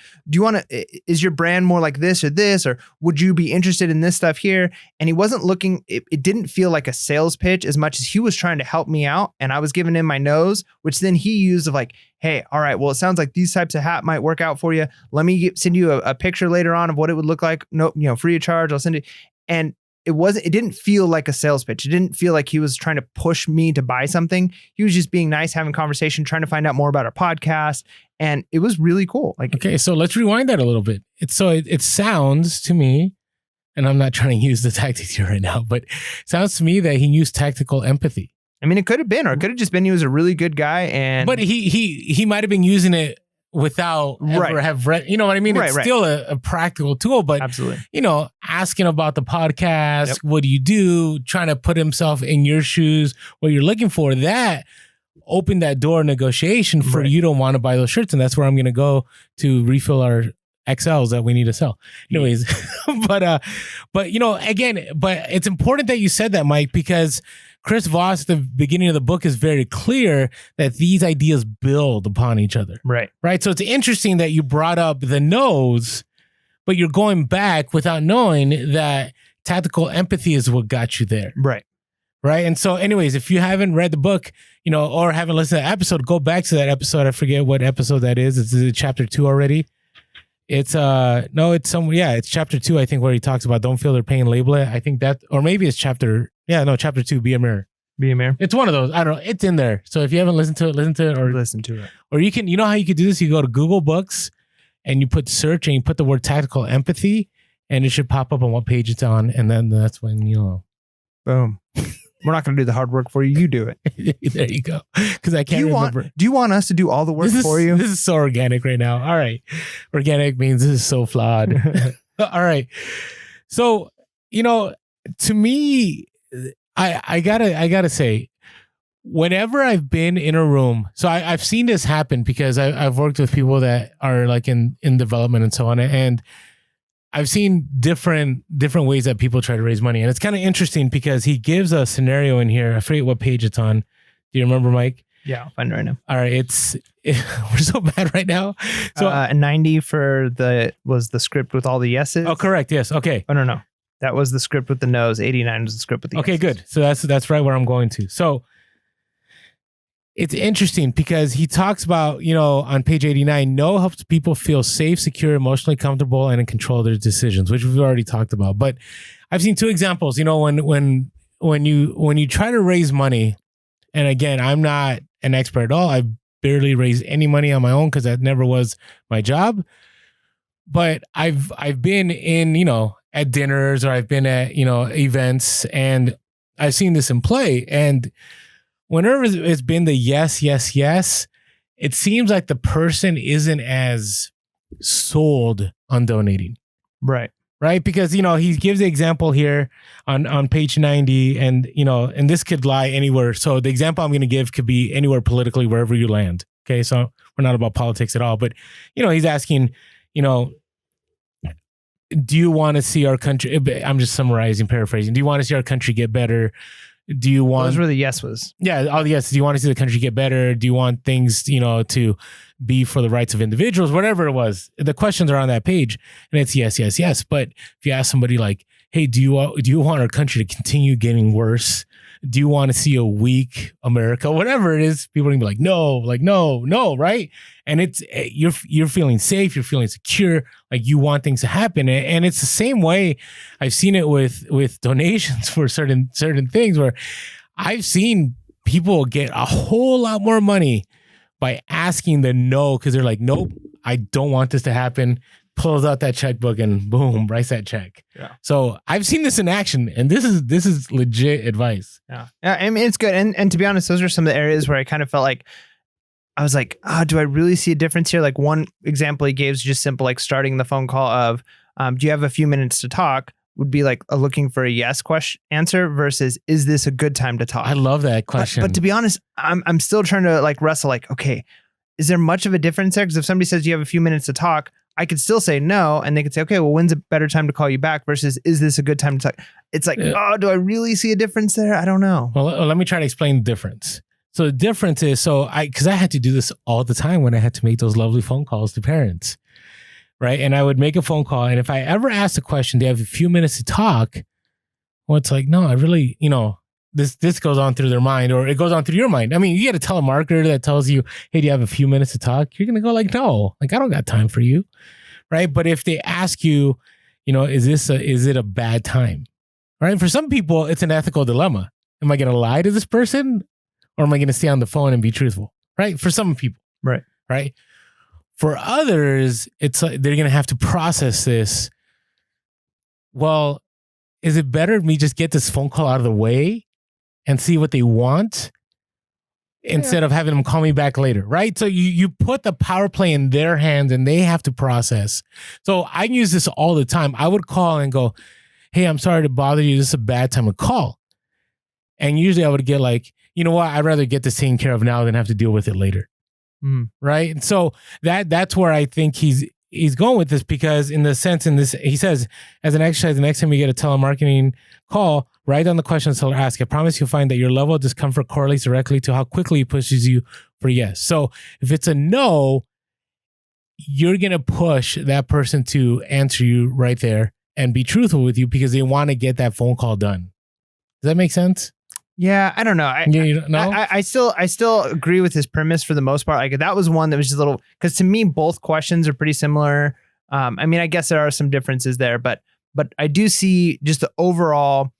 is your brand more like this, or would you be interested in this stuff here? And he wasn't looking, it didn't feel like a sales pitch as much as he was trying to help me out. And I was giving him my nose, which then he used of like, hey, all right, well, it sounds like these types of hat might work out for you. Let me send you a picture later on of what it would look like. No, free of charge. I'll send it. And it didn't feel like a sales pitch. It didn't feel like he was trying to push me to buy something. He was just being nice, having conversation, trying to find out more about our podcast. And it was really cool. Like, okay, so let's rewind that a little bit. It sounds to me, and I'm not trying to use the tactics here right now, but it sounds to me that he used tactical empathy. I mean, it could have been, or it could have just been he was a really good guy. But he might have been using it without ever have read, you know what I mean? It's still a practical tool, but absolutely, asking about the podcast, what do you do? Trying to put himself in your shoes, what you're looking for, that opened that door of negotiation for you to want to buy those shirts. And that's where I'm going to go to refill our XLs that we need to sell. Anyways, but it's important that you said that, Mike, because Chris Voss, at the beginning of the book, is very clear that these ideas build upon each other. Right. So it's interesting that you brought up the no's, but you're going back without knowing that tactical empathy is what got you there. Right. And so anyways, if you haven't read the book, or haven't listened to that episode, go back to that episode. I forget what episode that is. It's chapter 2 already. It's it's chapter 2, I think, where he talks about don't feel their pain, label it. I think that, or maybe it's chapter 2, be a mirror. Be a mirror. It's one of those. I don't know. It's in there. So if you haven't listened to it, listen to it. Or you can, how you could do this? You go to Google Books and you put search and you put the word tactical empathy and it should pop up on what page it's on. And then that's when boom. We're not going to do the hard work for you. You do it. There you go. Because I can't remember. Do you want us to do all the work for you? This is so organic right now. All right. Organic means this is so flawed. All right. So, to me, I gotta say, whenever I've been in a room, so I've seen this happen because I've worked with people that are like in development and so on, and I've seen different ways that people try to raise money. And it's kind of interesting because he gives a scenario in here. I forget what page it's on. Do you remember, Mike? Yeah, I'll find it right now. All right. We're so bad right now. So 90 was the script with all the yeses. Oh, correct. Yes. Okay. Oh, no. That was the script with the no's. 89 was the script with the okay, yeses. Good. So that's right where I'm going to. So it's interesting because he talks about, on page 89, no helps people feel safe, secure, emotionally comfortable, and in control of their decisions, which we've already talked about. But I've seen 2 examples, when you try to raise money, and again, I'm not an expert at all. I barely raised any money on my own because that never was my job. But I've been in, at dinners, or I've been at, events, and I've seen this in play. And whenever it's been the yes, it seems like the person isn't as sold on donating. Right. Because, he gives the example here on page 90 and, and this could lie anywhere. So the example I'm going to give could be anywhere politically, wherever you land. Okay. So we're not about politics at all, but, he's asking, do you want to see our country? I'm just summarizing, paraphrasing. Do you want to see our country get better? Do you want... Those were the yes was. Yeah, all the yes. Do you want to see the country get better? Do you want things, to be for the rights of individuals? Whatever it was. The questions are on that page, and it's yes. But if you ask somebody like, hey, do you want our country to continue getting worse? Do you want to see a weak America? Whatever it is, people are gonna be like, no, right? And it's you're feeling safe, you're feeling secure, like you want things to happen. And it's the same way I've seen it with donations for certain things where I've seen people will get a whole lot more money by asking the no, because they're like, nope, I don't want this to happen. Pulls out that checkbook and boom, writes that check. Yeah. So I've seen this in action, and this is legit advice. Yeah. I mean, it's good. And to be honest, those are some of the areas where I kind of felt like I was like, do I really see a difference here? Like one example he gave is just simple, like starting the phone call of, do you have a few minutes to talk? Would be like looking for a yes answer versus is this a good time to talk? I love that question. But to be honest, I'm still trying to like wrestle like, okay, is there much of a difference there? Because if somebody says you have a few minutes to talk, I could still say no, and they could say, okay, well, when's a better time to call you back versus is this a good time to talk? It's like, do I really see a difference there? I don't know. Well, let me try to explain the difference. So the difference is, because I had to do this all the time when I had to make those lovely phone calls to parents, right? And I would make a phone call, and if I ever asked a question, they have a few minutes to talk. Well, it's like, no, I really, this goes on through their mind, or it goes on through your mind. I mean, you get a telemarketer that tells you, hey, do you have a few minutes to talk? You're going to go like, no, like, I don't got time for you. Right. But if they ask you, is it a bad time? Right. For some people, it's an ethical dilemma. Am I going to lie to this person, or am I going to stay on the phone and be truthful? Right. For some people. Right. Right. For others, it's like they're going to have to process this. Well, is it better me just get this phone call out of the way and see what they want instead of having them call me back later, right? So you put the power play in their hands and they have to process. So I use this all the time. I would call and go, hey, I'm sorry to bother you. This is a bad time to call. And usually I would get like, you know what? I'd rather get this taken care of now than have to deal with it later. Right? And so that's where I think he's going with this, because in this, he says, as an exercise, the next time you get a telemarketing call, write down the questions they'll ask. I promise you'll find that your level of discomfort correlates directly to how quickly it pushes you for yes. So if it's a no, you're going to push that person to answer you right there and be truthful with you because they want to get that phone call done. Does that make sense? Yeah, I don't know. I still agree with his premise for the most part. Like that was one that was just a little, because to me, both questions are pretty similar. I mean, I guess there are some differences there, but I do see just the overall,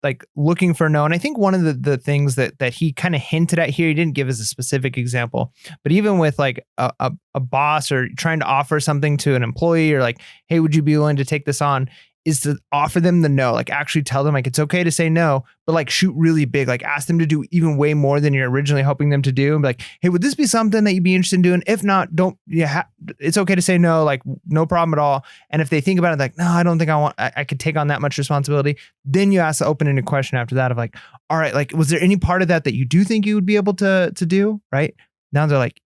like looking for no. And I think one of the things that he kind of hinted at here, he didn't give us a specific example, but even with like a boss or trying to offer something to an employee or like, hey, would you be willing to take this on? Is to offer them the no, like actually tell them like it's okay to say no, but like shoot really big, like ask them to do even way more than you're originally hoping them to do. And be like, hey, would this be something that you'd be interested in doing? If not, don't, it's okay to say no, like no problem at all. And if they think about it, like, no, I don't think I could take on that much responsibility. Then you ask the open-ended question after that of like, all right, like, was there any part of that you do think you would be able to do? Right now they're like,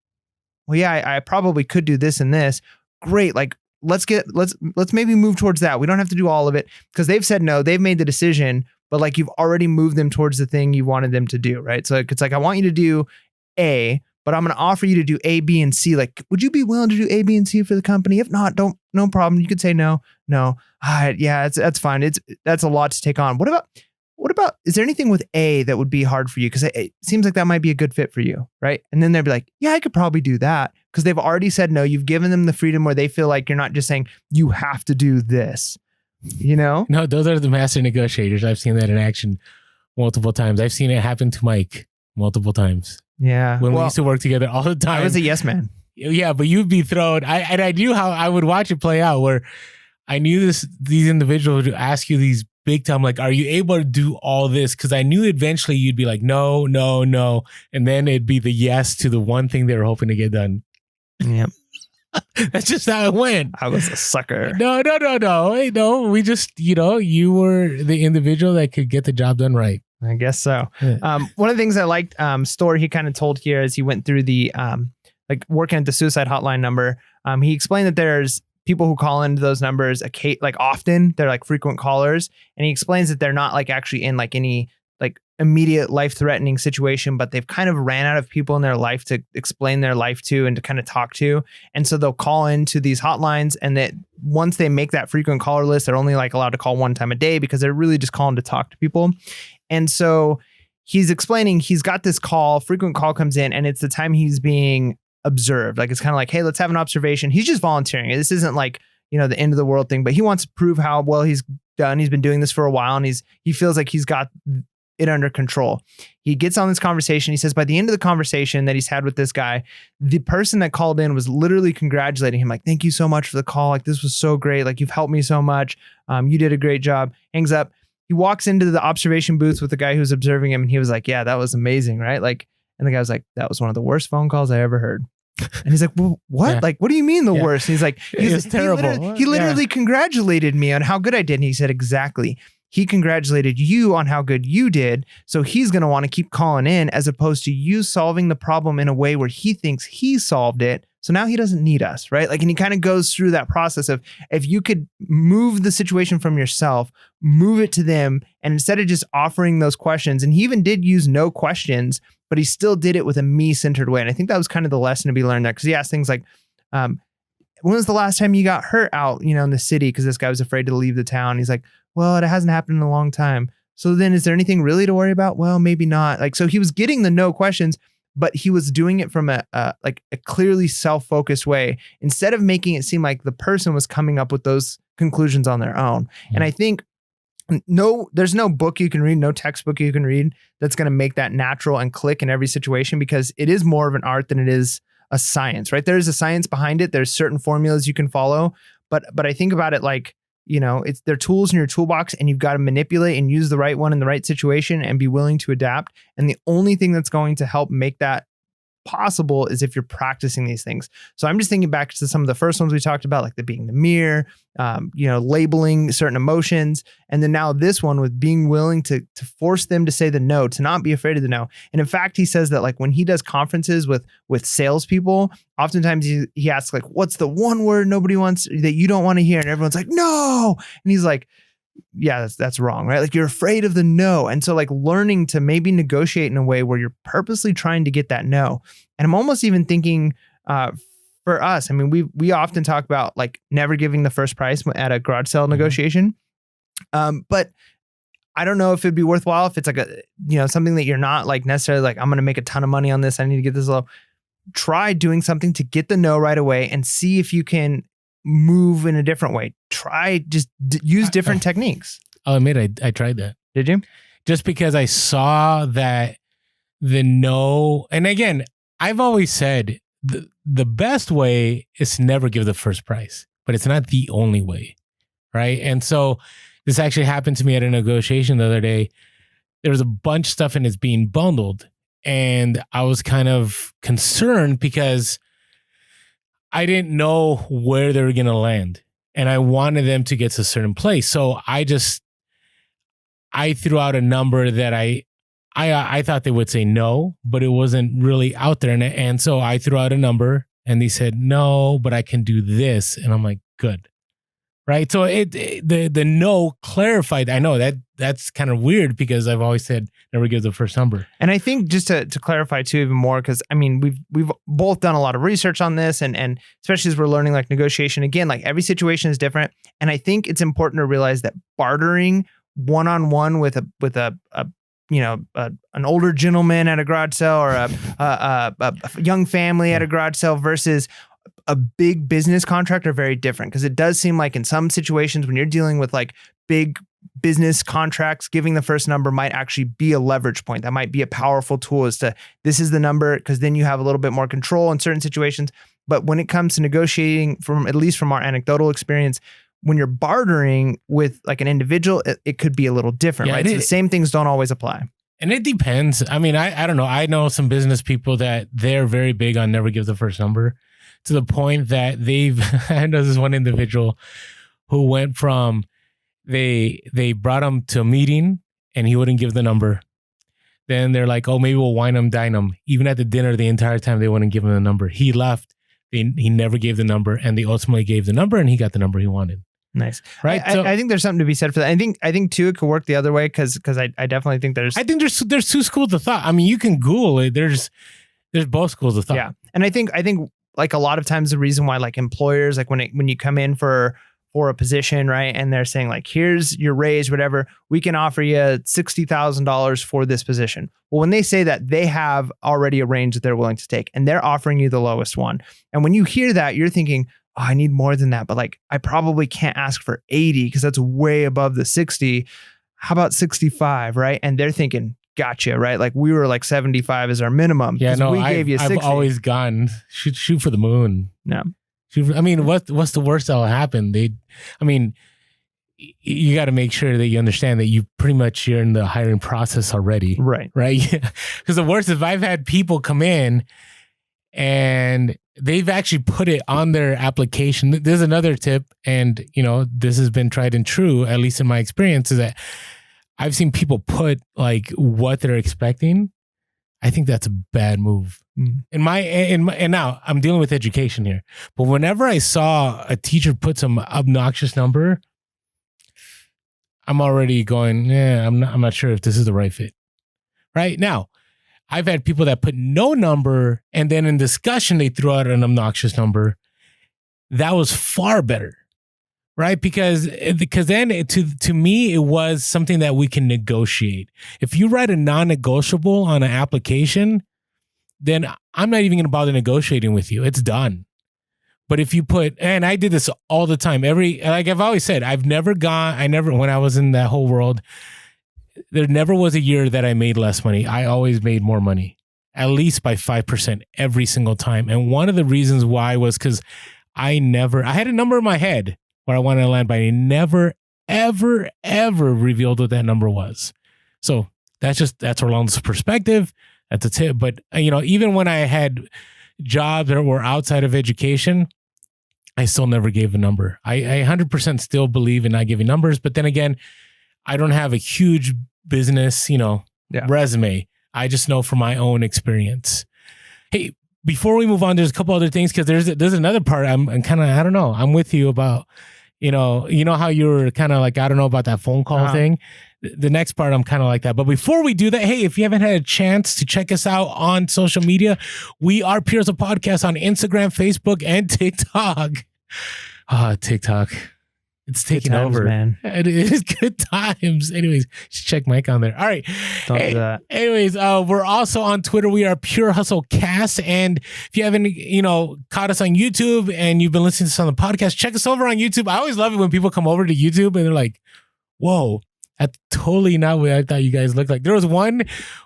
well, yeah, I probably could do this and this. Great. Like, let's maybe move towards that. We don't have to do all of it because they've said no, they've made the decision, but like you've already moved them towards the thing you wanted them to do, right? So it's like, I want you to do A, but I'm going to offer you to do A, B, and C. Like, would you be willing to do A, B, and C for the company? If not, no problem. You could say no. Yeah, that's fine. That's a lot to take on. What about, is there anything with A that would be hard for you? Because it seems like that might be a good fit for you, right? And then they'd be like, yeah, I could probably do that. Because they've already said no. You've given them the freedom where they feel like you're not just saying, you have to do this, No, those are the master negotiators. I've seen that in action multiple times. I've seen it happen to Mike multiple times. Yeah. When we used to work together all the time. I was a yes man. Yeah, but you'd be thrown. I knew how I would watch it play out where I knew these individuals would ask you these big time, like, are you able to do all this? Because I knew eventually you'd be like, no. And then it'd be the yes to the one thing they were hoping to get done. Yep. That's just how it went. I was a sucker. No. Hey, no, we just, you were the individual that could get the job done right. I guess so. Yeah. One of the things I liked, story he kind of told here as he went through the, like working at the suicide hotline number. He explained that there's people who call into those numbers, like often they're like frequent callers. And he explains that they're not like actually in like any like immediate life-threatening situation, but they've kind of ran out of people in their life to explain their life to and to kind of talk to. And so they'll call into these hotlines, and that once they make that frequent caller list, they're only like allowed to call one time a day because they're really just calling to talk to people. And so he's explaining he's got this frequent call comes in, and it's the time he's being observed. Like, it's kind of like, hey, let's have an observation. He's just volunteering. This isn't like, the end of the world thing, but he wants to prove how well he's done. He's been doing this for a while, and he feels like he's got it under control. He gets on this conversation. He says by the end of the conversation that he's had with this guy, the person that called in was literally congratulating him. Like, thank you so much for the call. Like, this was so great. Like, you've helped me so much. You did a great job. Hangs up. He walks into the observation booth with the guy who's observing him. And he was like, yeah, that was amazing. Right. Like, and the guy was like, that was one of the worst phone calls I ever heard. And he's like, well, what? Yeah. Like, what do you mean the worst? And he's like, it's terrible. He literally congratulated me on how good I did. And he said, exactly. He congratulated you on how good you did. So he's going to want to keep calling in as opposed to you solving the problem in a way where he thinks he solved it. So now he doesn't need us, right? Like, and he kind of goes through that process of if you could move the situation from yourself, move it to them. And instead of just offering those questions, and he even did use no questions, but he still did it with a me-centered way. And I think that was kind of the lesson to be learned there. Because he asked things like, when was the last time you got hurt out, in the city? Because this guy was afraid to leave the town. He's like, well, it hasn't happened in a long time. So then is there anything really to worry about? Well, maybe not. Like, so he was getting the no questions, but he was doing it from a clearly self-focused way instead of making it seem like the person was coming up with those conclusions on their own. Mm-hmm. And I think there's no book you can read, no textbook you can read that's going to make that natural and click in every situation, because it is more of an art than it is a science, right? There's a science behind it. There's certain formulas you can follow, but I think about it like, they're tools in your toolbox, and you've got to manipulate and use the right one in the right situation and be willing to adapt. And the only thing that's going to help make that possible is if you're practicing these things. So I'm just thinking back to some of the first ones we talked about, like being the mirror, labeling certain emotions. And then now this one with being willing to force them to say the no, to not be afraid of the no. And in fact, he says that like when he does conferences with salespeople, oftentimes he asks like, what's the one word nobody wants that you don't want to hear? And everyone's like, no. And he's like, yeah, that's wrong, right? Like you're afraid of the no. And so like learning to maybe negotiate in a way where you're purposely trying to get that no. And I'm almost even thinking for us, I mean, we often talk about like never giving the first price at a garage sale negotiation. But I don't know if it'd be worthwhile if it's like something that you're not like necessarily like, I'm going to make a ton of money on this. I need to get this low. Try doing something to get the no right away and see if you can move in a different way. Try just use different techniques. I'll admit I tried that. Did you? Just because I saw that the no, and again, I've always said the best way is to never give the first price, but it's not the only way, right? And so this actually happened to me at a negotiation the other day. There was a bunch of stuff and it's being bundled, and I was kind of concerned because I didn't know where they were going to land, and I wanted them to get to a certain place. So I threw out a number that I thought they would say no, but it wasn't really out there. And so I threw out a number and they said, no, but I can do this. And I'm like, good. Right. So the no clarified. I know that's kind of weird because I've always said never give the first number. And I think just to clarify too, even more, because I mean, we've both done a lot of research on this, and especially as we're learning like negotiation, again, like every situation is different. And I think it's important to realize that bartering one-on-one with an older gentleman at a garage sale or a young family at a garage sale versus a big business contract are very different, because it does seem like in some situations when you're dealing with like big business contracts, giving the first number might actually be a leverage point. That might be a powerful tool as to this is the number, because then you have a little bit more control in certain situations. But when it comes to negotiating, at least from our anecdotal experience, when you're bartering with like an individual, it could be a little different, right? So the same things don't always apply. And it depends. I mean, I don't know. I know some business people that they're very big on never give the first number, to the point that I know this one individual who went from, they brought him to a meeting and he wouldn't give the number. Then they're like, oh, maybe we'll wine him, dine him. Even at the dinner, the entire time they wouldn't give him the number. He left. He never gave the number, and they ultimately gave the number, and he got the number he wanted. Nice. Right. I think there's something to be said for that. I think too, it could work the other way, because I definitely think there's two schools of thought. I mean, you can Google it. There's both schools of thought. Yeah. And I think like a lot of times the reason why like employers, like when you come in for a position, right, and they're saying like, here's your raise, whatever, we can offer you $60,000 for this position. Well, when they say that, they have already a range that they're willing to take, and they're offering you the lowest one. And when you hear that, you're thinking, oh, I need more than that, but like I probably can't ask for 80 because that's way above the 60. how about 65, right? And they're thinking, gotcha, right? Like we were like 75 is our minimum. Yeah, no, we gave you 60. I've always gone shoot for the moon. No. What's the worst that'll happen? You got to make sure that you understand that you're in the hiring process already. Right. Because the worst is I've had people come in and they've actually put it on their application. There's another tip, and this has been tried and true, at least in my experience, is that I've seen people put like what they're expecting. I think that's a bad move. And now I'm dealing with education here, but whenever I saw a teacher put some obnoxious number, I'm already going, I'm not sure if this is the right fit. Right now, I've had people that put no number, and then in discussion they threw out an obnoxious number. That was far better, right? Because then to me it was something that we can negotiate. If you write a non-negotiable on an application, then I'm not even going to bother negotiating with you. It's done. But if you put, and I did this all the time, like I've always said, when I was in that whole world, there never was a year that I made less money. I always made more money, at least by 5% every single time. And one of the reasons why was because I had a number in my head where I wanted to land, but I never, ever, ever revealed what that number was. So that's Orlando's perspective. That's a tip. But, even when I had jobs that were outside of education, I still never gave a number. I 100% still believe in not giving numbers. But then again, I don't have a huge business, resume. I just know from my own experience. Hey, before we move on, there's a couple other things, because there's another part I'm kind of, I don't know. I'm with you about, how you were kind of like, I don't know about that phone call thing. The next part, I'm kind of like that. But before we do that, hey, if you haven't had a chance to check us out on social media, we are Pure Hustle Podcast on Instagram, Facebook, and TikTok. TikTok. It's taking over, man. It is good times. Anyways, just check Mike on there. All right. Don't do that. Anyways, we're also on Twitter. We are Pure Hustle Cast. And if you haven't, caught us on YouTube and you've been listening to us on the podcast, check us over on YouTube. I always love it when people come over to YouTube and they're like, whoa, that's totally not what I thought you guys looked like. There was one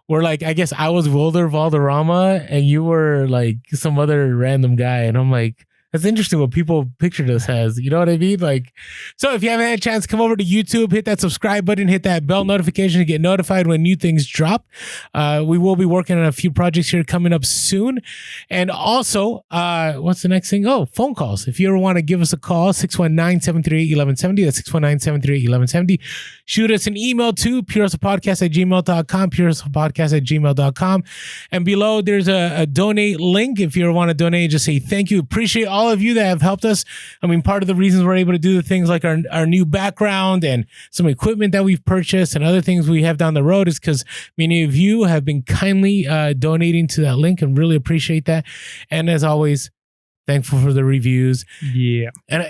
where, like, I guess I was Wilder Valderrama and you were like some other random guy. And I'm like, that's interesting what people pictured us as. You know what I mean? Like, so if you haven't had a chance, come over to YouTube, hit that subscribe button, hit that bell notification to get notified when new things drop. We will be working on a few projects here coming up soon. And also, what's the next thing? Oh, phone calls. If you ever want to give us a call, 619-738-1170. That's 619-738-1170. Shoot us an email to purehustlepodcast@gmail.com, purehustlepodcast@gmail.com. And below, there's a donate link. If you ever want to donate, just say thank you. Appreciate all of you that have helped us. I mean, part of the reasons we're able to do the things like our new background and some equipment that we've purchased and other things we have down the road is because many of you have been kindly donating to that link, and really appreciate that. And as always, thankful for the reviews. Yeah. And,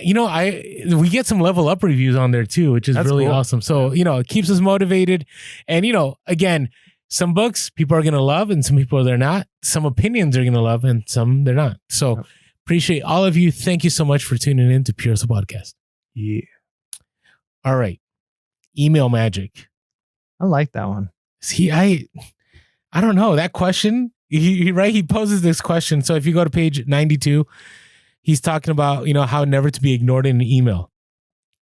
we get some level up reviews on there too, which is really cool. Awesome. So, it keeps us motivated. And, again, some books people are going to love and some people they're not. Some opinions are going to love and some they're not. So appreciate all of you. Thank you so much for tuning in to Pure Hustle Podcast. Yeah. All right. Email magic. I like that one. See, I don't know. That question, he poses this question. So if you go to page 92, he's talking about, how never to be ignored in an email.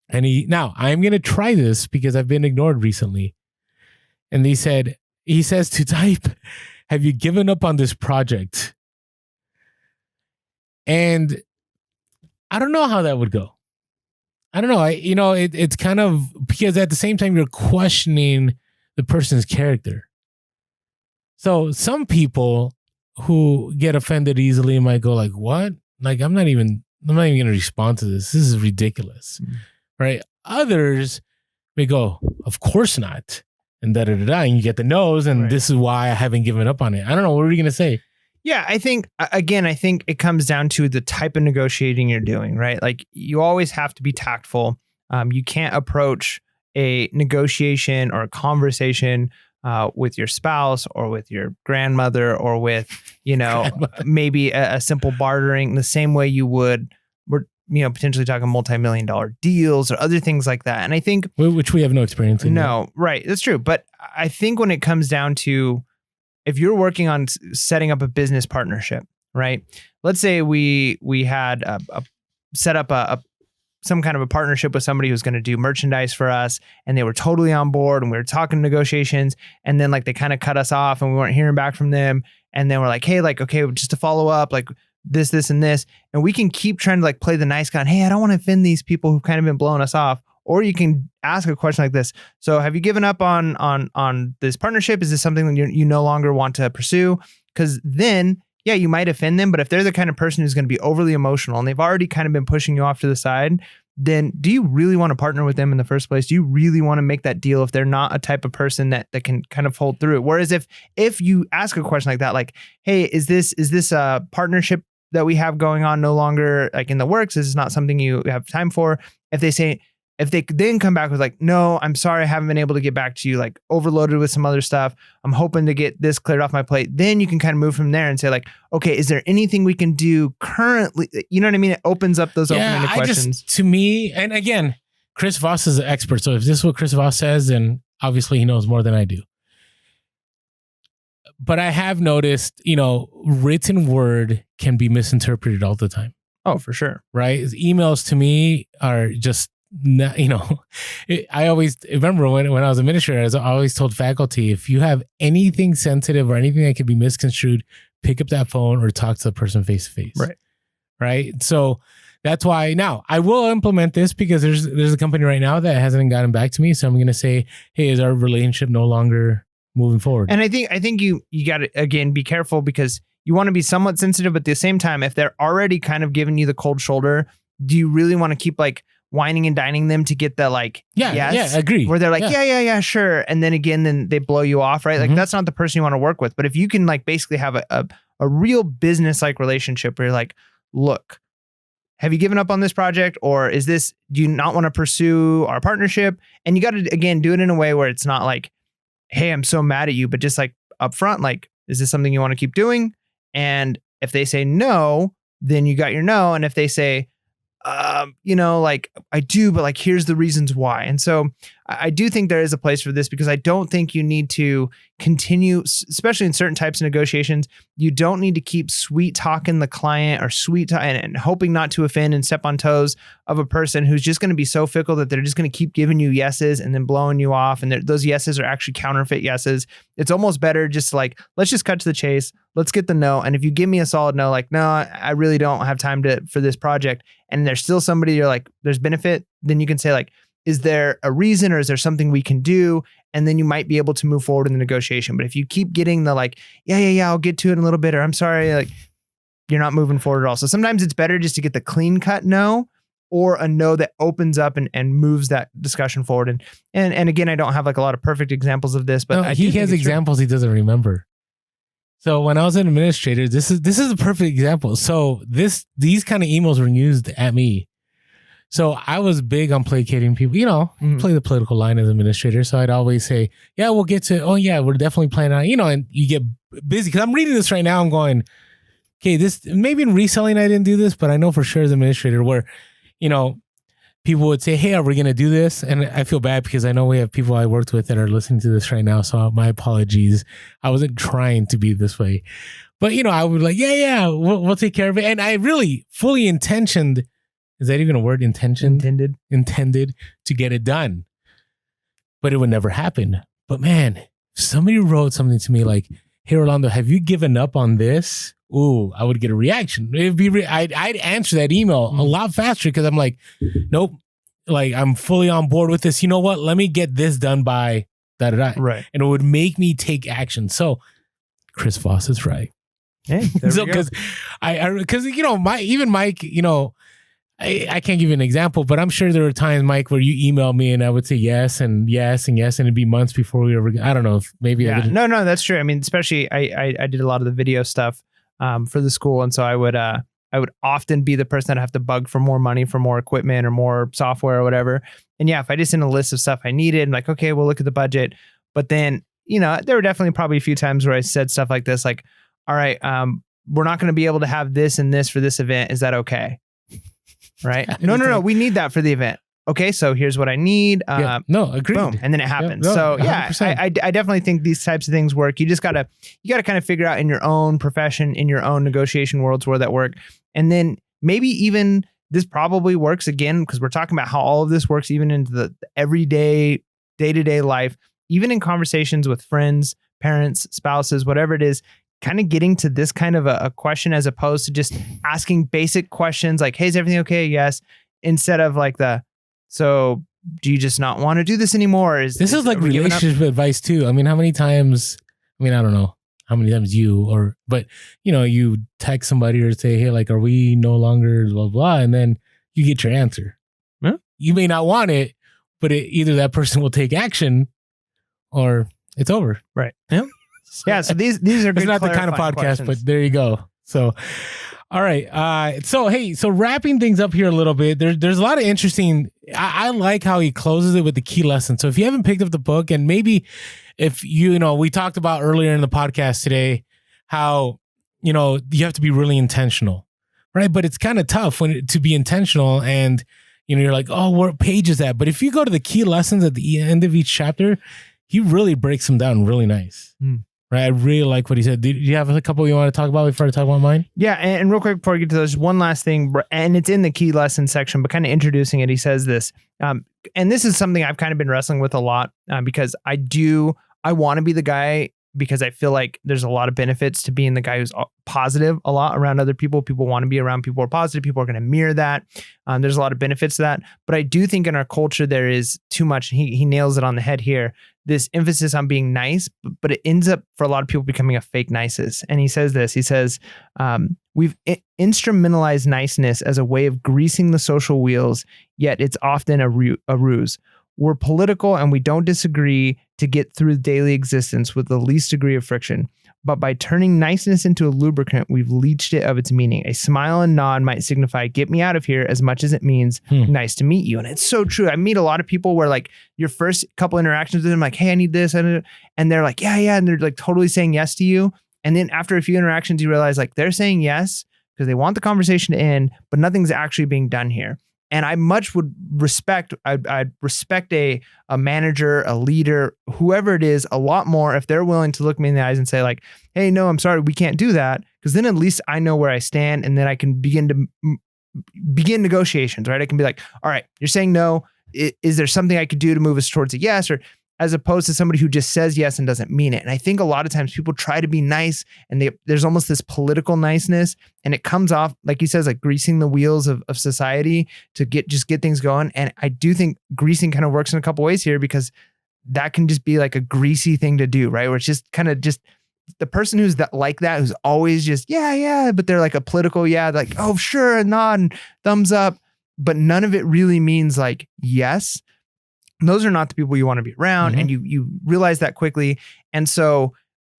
And now I'm going to try this because I've been ignored recently. And he says to type, have you given up on this project? And I don't know how that would go. I don't know. It's kind of because at the same time you're questioning the person's character. So some people who get offended easily might go like, what? Like, I'm not even going to respond to this. This is ridiculous. Right? Others may go, of course not. And and you get the no's. And This is why I haven't given up on it. I don't know. What are you going to say? Yeah, I think it comes down to the type of negotiating you're doing, right? Like, you always have to be tactful. You can't approach a negotiation or a conversation with your spouse or with your grandmother or with, maybe a simple bartering the same way you would. potentially talking multi-million-dollar deals or other things like that. And I think, which we have no experience in. No, right. That's true. But I think when it comes down to, if you're working on setting up a business partnership, right? Let's say we had set up some kind of a partnership with somebody who's going to do merchandise for us, and they were totally on board, and we were talking negotiations, and then like they kind of cut us off and we weren't hearing back from them. And then we're like, hey, like, okay, just to follow up, like this, and this. And we can keep trying to like play the nice guy. Hey, I don't want to offend these people who've kind of been blowing us off. Or you can ask a question like this. So have you given up on this partnership? Is this something that you no longer want to pursue? Because then, yeah, you might offend them. But if they're the kind of person who's going to be overly emotional and they've already kind of been pushing you off to the side, then do you really want to partner with them in the first place? Do you really want to make that deal if they're not a type of person that can kind of hold through it? Whereas if you ask a question like that, like, hey, is this a partnership that we have going on no longer like in the works? This is not something you have time for. If they then come back with like, no, I'm sorry, I haven't been able to get back to you, like overloaded with some other stuff, I'm hoping to get this cleared off my plate. Then you can kind of move from there and say like, okay, is there anything we can do currently? You know what I mean? It opens up those open-ended questions. To me, and again, Chris Voss is an expert. So if this is what Chris Voss says, then obviously he knows more than I do. But I have noticed, written word can be misinterpreted all the time. Oh, for sure. Right? Emails to me are just, I always remember when I was administrator, I always told faculty, if you have anything sensitive or anything that could be misconstrued, pick up that phone or talk to the person face to face. Right. So that's why now I will implement this, because there's a company right now that hasn't gotten back to me. So I'm going to say, hey, is our relationship no longer moving forward? And I think you got to, again, be careful, because you want to be somewhat sensitive, but at the same time, if they're already kind of giving you the cold shoulder, do you really want to keep like whining and dining them to get the like, yes, agree. Where they're like, yeah, sure. And then they blow you off, right? Like that's not the person you want to work with. But if you can like basically have a real business like relationship where you're like, look, have you given up on this project, or do you not want to pursue our partnership? And you got to, again, do it in a way where it's not like, hey, I'm so mad at you, but just like upfront, like, is this something you want to keep doing? And if they say no, then you got your no. And if they say, like I do, but like, here's the reasons why. And so I do think there is a place for this, because I don't think you need to continue, especially in certain types of negotiations, you don't need to keep sweet talking the client or and hoping not to offend and step on toes of a person who's just going to be so fickle that they're just going to keep giving you yeses and then blowing you off. And those yeses are actually counterfeit yeses. It's almost better just like, let's just cut to the chase. Let's get the no. And if you give me a solid no, like, no, I really don't have time for this project, and there's still somebody you're like, there's benefit, then you can say like, is there a reason, or is there something we can do? And then you might be able to move forward in the negotiation. But if you keep getting the like, yeah, I'll get to it in a little bit, or I'm sorry, like, you're not moving forward at all. So sometimes it's better just to get the clean cut no, or a no that opens up and moves that discussion forward. And again, I don't have like a lot of perfect examples of this, but he has examples he doesn't remember. So when I was an administrator, this is a perfect example. So these kind of emails were used at me. So I was big on placating people, play the political line as administrator. So I'd always say, yeah, we'll get to, oh yeah, we're definitely planning on, and you get busy. Cause I'm reading this right now. I'm going, okay, this maybe in reselling, I didn't do this, but I know for sure as administrator where, people would say, hey, are we going to do this? And I feel bad because I know we have people I worked with that are listening to this right now. So my apologies. I wasn't trying to be this way, but I would like, yeah, we'll take care of it. And I really fully intentioned, is that even a word? Intended to get it done, but it would never happen. But man, if somebody wrote something to me like, hey, Orlando, have you given up on this? Ooh, I would get a reaction. I'd answer that email a lot faster, because I'm like, nope, like I'm fully on board with this. You know what? Let me get this done by da-da-da. Right. And it would make me take action. So Chris Voss is right. Hey, so because Mike, I can't give you an example, but I'm sure there were times, Mike, where you emailed me and I would say yes and yes and yes, and it'd be months before we ever. I don't know if maybe. Yeah. No, that's true. I mean, especially I did a lot of the video stuff for the school, and so I would often be the person that I have to bug for more money, for more equipment or more software or whatever. And yeah, if I just sent a list of stuff I needed, I'm like, okay, we'll look at the budget. But then there were definitely probably a few times where I said stuff like this, like, all right, we're not going to be able to have this and this for this event. Is that okay? right? No. We need that for the event. Okay, so here's what I need. No, agreed. Boom, and then it happens. Yep, no, so yeah, I definitely think these types of things work. You gotta kind of figure out in your own profession, in your own negotiation worlds where that work, and then maybe even this probably works again because we're talking about how all of this works even into the everyday, day-to-day life, even in conversations with friends, parents, spouses, whatever it is. Kind of getting to this kind of a question as opposed to just asking basic questions like, "Hey, is everything okay?" Yes, instead of like so do you just not want to do this anymore? This is like relationship advice too. I mean, how many times, I don't know how many times but you text somebody or say, "Hey, like, are we no longer blah, blah," and then you get your answer. Yeah. You may not want it, but either that person will take action or it's over. Right. Yeah. So these are good. It's not the kind of podcast, questions. But there you go. So, all right. So wrapping things up here a little bit, there's a lot of interesting. I like how he closes it with the key lesson. So if you haven't picked up the book, and maybe if we talked about earlier in the podcast today how you have to be really intentional, right? But it's kind of tough to be intentional, and you're like, oh, what page is that? But if you go to the key lessons at the end of each chapter, he really breaks them down really nice. Right, I really like what he said. Do you have a couple you want to talk about before I talk about mine? Yeah, and real quick before we get to those, one last thing, and it's in the key lesson section, but kind of introducing it, he says this, and this is something I've kind of been wrestling with a lot because I want to be the guy because I feel like there's a lot of benefits to being the guy who's positive a lot around other people. People want to be around people who are positive. People are going to mirror that. There's a lot of benefits to that. But I do think in our culture, there is too much. He nails it on the head here. This emphasis on being nice, but it ends up for a lot of people becoming a fake niceness. And he says this, he says, we've instrumentalized niceness as a way of greasing the social wheels, yet it's often a ruse. We're political and we don't disagree to get through daily existence with the least degree of friction. But by turning niceness into a lubricant, we've leached it of its meaning. A smile and nod might signify, get me out of here, as much as it means nice to meet you. And it's so true. I meet a lot of people where like your first couple interactions with them, like, hey, I need this. And they're like, yeah. And they're like totally saying yes to you. And then after a few interactions, you realize like they're saying yes because they want the conversation to end, but nothing's actually being done here. And I much would respect, I'd respect a manager, a leader, whoever it is, a lot more if they're willing to look me in the eyes and say like, hey, no, I'm sorry, we can't do that. Because then at least I know where I stand and then I can begin negotiations, right? I can be like, all right, you're saying no. Is there something I could do to move us towards a yes? Or as opposed to somebody who just says yes and doesn't mean it. And I think a lot of times people try to be nice and there's almost this political niceness and it comes off, like he says, like greasing the wheels of society to get things going. And I do think greasing kind of works in a couple ways here because that can just be like a greasy thing to do, right? Where it's just kind of just the person who's like that, who's always just, yeah, but they're like a political, like, oh, sure, nod and thumbs up. But none of it really means like, yes. Those are not the people you want to be around. And you realize that quickly. And so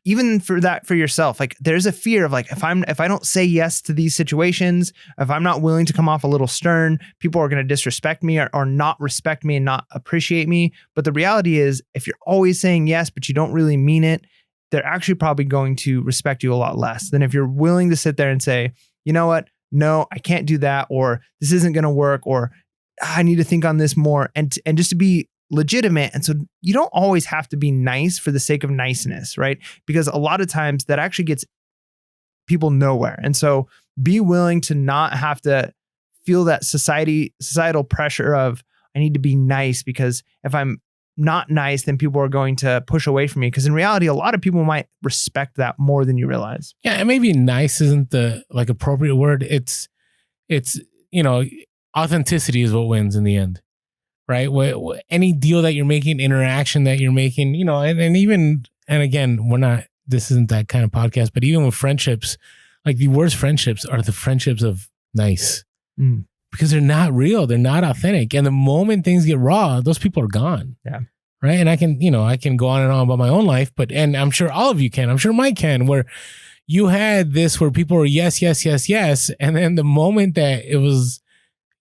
even for yourself, like there's a fear of like, if I don't say yes to these situations, if I'm not willing to come off a little stern, people are going to disrespect me or not respect me and not appreciate me. But the reality is if you're always saying yes, but you don't really mean it, they're actually probably going to respect you a lot less than if you're willing to sit there and say, you know what? No, I can't do that. Or this isn't going to work. Or I need to think on this more and just to be legitimate. And so you don't always have to be nice for the sake of niceness, right? Because a lot of times that actually gets people nowhere. And so be willing to not have to feel that societal pressure of I need to be nice because if I'm not nice, then people are going to push away from me. Because in reality, a lot of people might respect that more than you realize. Yeah, and maybe nice isn't the like appropriate word. It's authenticity is what wins in the end, right? Any deal that you're making, interaction that you're making, and again, this isn't that kind of podcast, but even with friendships, like the worst friendships are the friendships of nice because they're not real. They're not authentic. And the moment things get raw, those people are gone. Yeah. Right. And I can go on and on about my own life, and I'm sure all of you can, I'm sure Mike can, where you had this where people were yes. And then the moment that it was,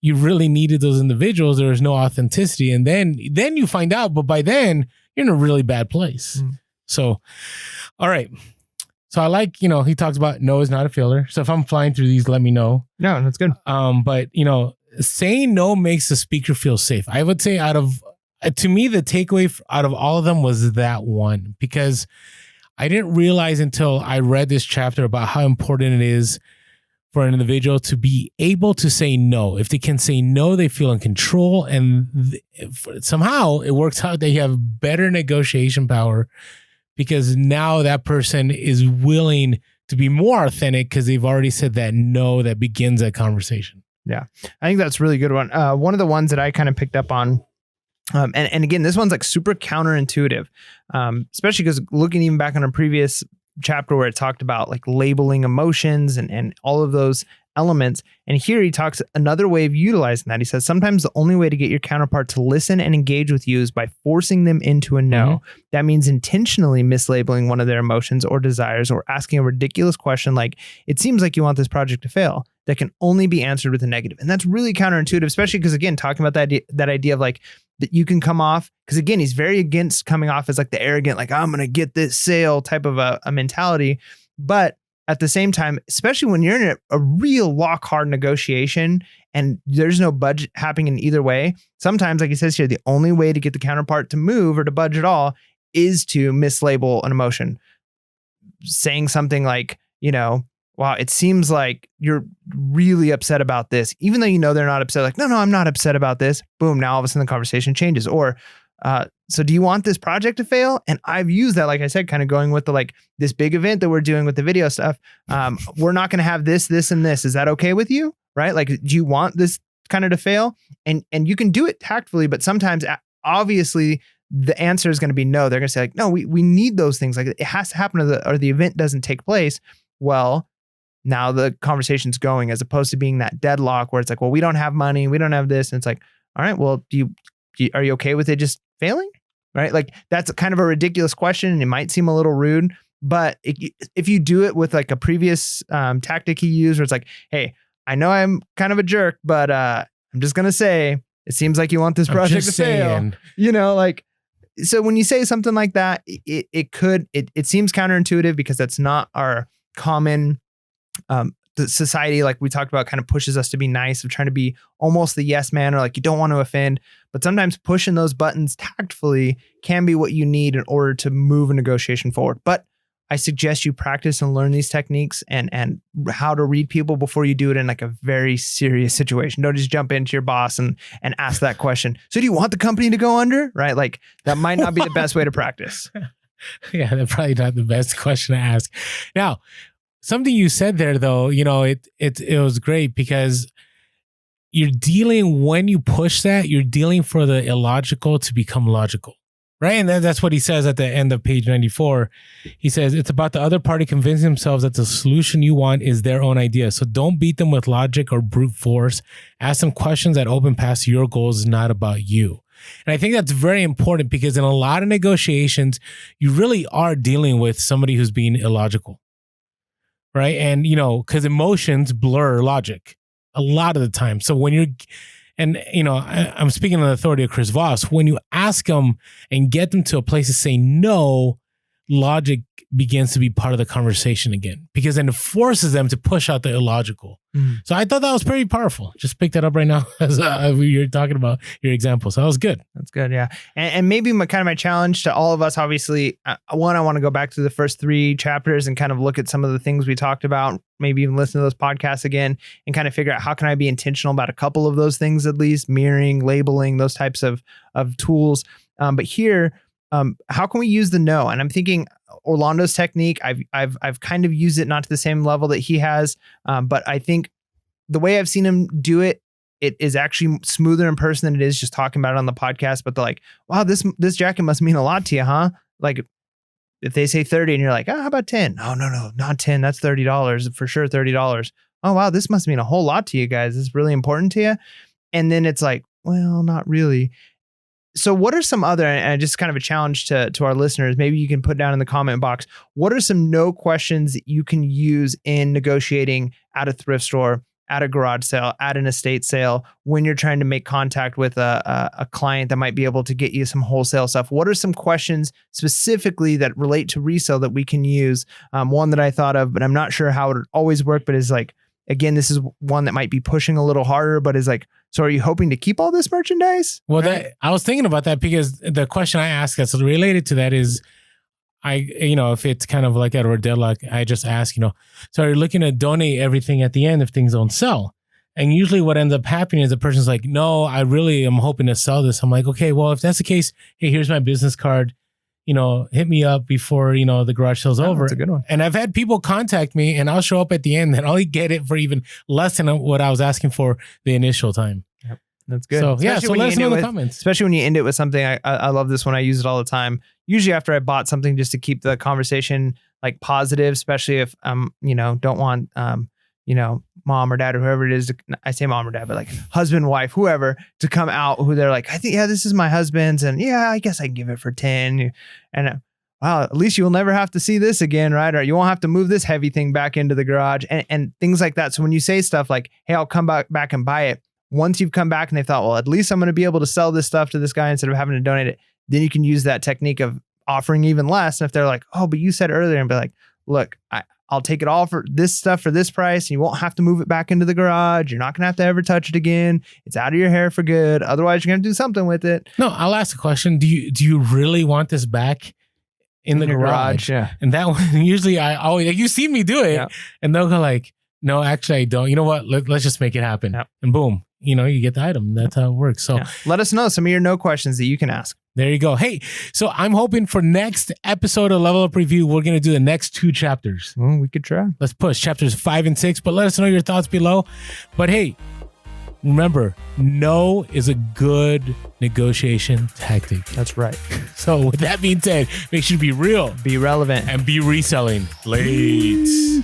you really needed those individuals, there was no authenticity. And then you find out, but by then you're in a really bad place. So, all right. So I like, he talks about no is not a failure. So if I'm flying through these, let me know. No, that's good. But saying no makes the speaker feel safe. I would say to me, the takeaway out of all of them was that one, because I didn't realize until I read this chapter about how important it is for an individual to be able to say no. If they can say no, they feel in control, and somehow it works out they have better negotiation power, because now that person is willing to be more authentic because they've already said that no that begins that conversation. Yeah, I think that's a really good one. One of the ones that I kind of picked up on, and again, this one's like super counterintuitive, especially because looking even back on a previous chapter where it talked about like labeling emotions and all of those elements. And here he talks another way of utilizing that. He says, sometimes the only way to get your counterpart to listen and engage with you is by forcing them into a no. Mm-hmm. That means intentionally mislabeling one of their emotions or desires, or asking a ridiculous question like, it seems like you want this project to fail, that can only be answered with a negative. And that's really counterintuitive, especially because, again, talking about that idea of like, that you can come off, because again, he's very against coming off as like the arrogant, like I'm going to get this sale type of a mentality. But at the same time, especially when you're in a real lock hard negotiation and there's no budget happening in either way, sometimes, like he says here, the only way to get the counterpart to move or to budge at all is to mislabel an emotion. Saying something like, wow, it seems like you're really upset about this, even though they're not upset. Like, no, I'm not upset about this. Boom. Now all of a sudden the conversation changes. Or, so do you want this project to fail? And I've used that, like I said, kind of going with this big event that we're doing with the video stuff. We're not going to have this, and this. Is that okay with you? Right? Like, do you want this kind of to fail? And you can do it tactfully, but sometimes obviously the answer is going to be no. They're going to say like, no, we need those things. Like it has to happen or the event doesn't take place. Well, now the conversation's going, as opposed to being that deadlock where it's like, well, we don't have money, we don't have this. And it's like, all right, well, are you okay with it just failing? Right? Like that's kind of a ridiculous question, and it might seem a little rude, but if you do it with like a previous tactic he used, where it's like, hey, I know I'm kind of a jerk, but I'm just going to say, it seems like you want this project to fail. So when you say something like that, it seems counterintuitive because that's not our common the society, like we talked about, kind of pushes us to be nice, of trying to be almost the yes man, or like you don't want to offend. But sometimes pushing those buttons tactfully can be what you need in order to move a negotiation forward. But I suggest you practice and learn these techniques and how to read people before you do it in like a very serious situation. Don't just jump into your boss and ask that question. So do you want the company to go under? Right? Like that might not be the best way to practice. Yeah, that's probably not the best question to ask. Now, something you said there, though, it was great, because you're dealing, when you push that, you're dealing for the illogical to become logical, right? And that's what he says at the end of page 94. He says, it's about the other party convincing themselves that the solution you want is their own idea. So don't beat them with logic or brute force. Ask them questions that open paths to your goals, not about you. And I think that's very important, because in a lot of negotiations, you really are dealing with somebody who's being illogical. Right. And, because emotions blur logic a lot of the time. So when I'm speaking on the authority of Chris Voss, when you ask them and get them to a place to say no, logic begins to be part of the conversation again, because then it forces them to push out the illogical. So I thought that was pretty powerful. Just pick that up right now as you're talking about your example. So that was good. That's good. Yeah. And maybe my challenge to all of us, obviously, one, I want to go back to the first 3 chapters and kind of look at some of the things we talked about, maybe even listen to those podcasts again and kind of figure out how can I be intentional about a couple of those things, at least mirroring, labeling, those types of tools. But here, how can we use the no? And I'm thinking Orlando's technique, I've kind of used it, not to the same level that he has, but I think the way I've seen him do it, it is actually smoother in person than it is just talking about it on the podcast. But they're like, wow, this jacket must mean a lot to you, huh? Like if they say 30 and you're like, how about 10? Oh, no, not 10. That's $30 for sure. $30. Oh, wow, this must mean a whole lot to you guys. This is really important to you. And then it's like, well, not really. So what are some other, and just kind of a challenge to our listeners, maybe you can put down in the comment box, what are some no questions that you can use in negotiating at a thrift store, at a garage sale, at an estate sale, when you're trying to make contact with a client that might be able to get you some wholesale stuff? What are some questions specifically that relate to resale that we can use? One that I thought of, but I'm not sure how it would always work, but is like, again, this is one that might be pushing a little harder, but is like, So are you hoping to keep all this merchandise? Well, I was thinking about that because the question I asked that's related to that is, if it's kind of like at a deadlock, I just ask, so are you looking to donate everything at the end if things don't sell? And usually what ends up happening is the person's like, no, I really am hoping to sell this. I'm like, okay, well, if that's the case, hey, here's my business card. Hit me up before, the garage sale's over. That's a good one. And I've had people contact me and I'll show up at the end and I'll get it for even less than what I was asking for the initial time. Yep. That's good. So, so let us know in the comments. Especially when you end it with something. I love this one. I use it all the time. Usually after I bought something just to keep the conversation like positive, especially if don't want mom or dad or whoever it is. I say mom or dad, but like husband, wife, whoever to come out who they're like, I think, this is my husband's. And I guess I can give it for 10. And wow, at least you'll never have to see this again. Right. Or you won't have to move this heavy thing back into the garage and things like that. So when you say stuff like, hey, I'll come back and buy it. Once you've come back and they thought, well, at least I'm going to be able to sell this stuff to this guy instead of having to donate it. Then you can use that technique of offering even less. And if they're like, oh, but you said earlier, and be like, look, I'll take it all for this stuff for this price. And you won't have to move it back into the garage. You're not going to have to ever touch it again. It's out of your hair for good. Otherwise, you're going to do something with it. No, I'll ask a question. Do you really want this back in the garage? Yeah. And that one, usually I always, like, you see me do it and they'll go like, no, actually I don't. You know what? Let's just make it happen. Yep. And boom, you get the item. That's how it works. So let us know some of your no questions that you can ask. There you go. Hey, so I'm hoping for next episode of Level Up Review, we're going to do the next 2 chapters. Well, we could try. Let's push chapters 5 and 6, but let us know your thoughts below. But hey, remember, no is a good negotiation tactic. That's right. So with that being said, make sure to be real, be relevant, and be reselling. Late.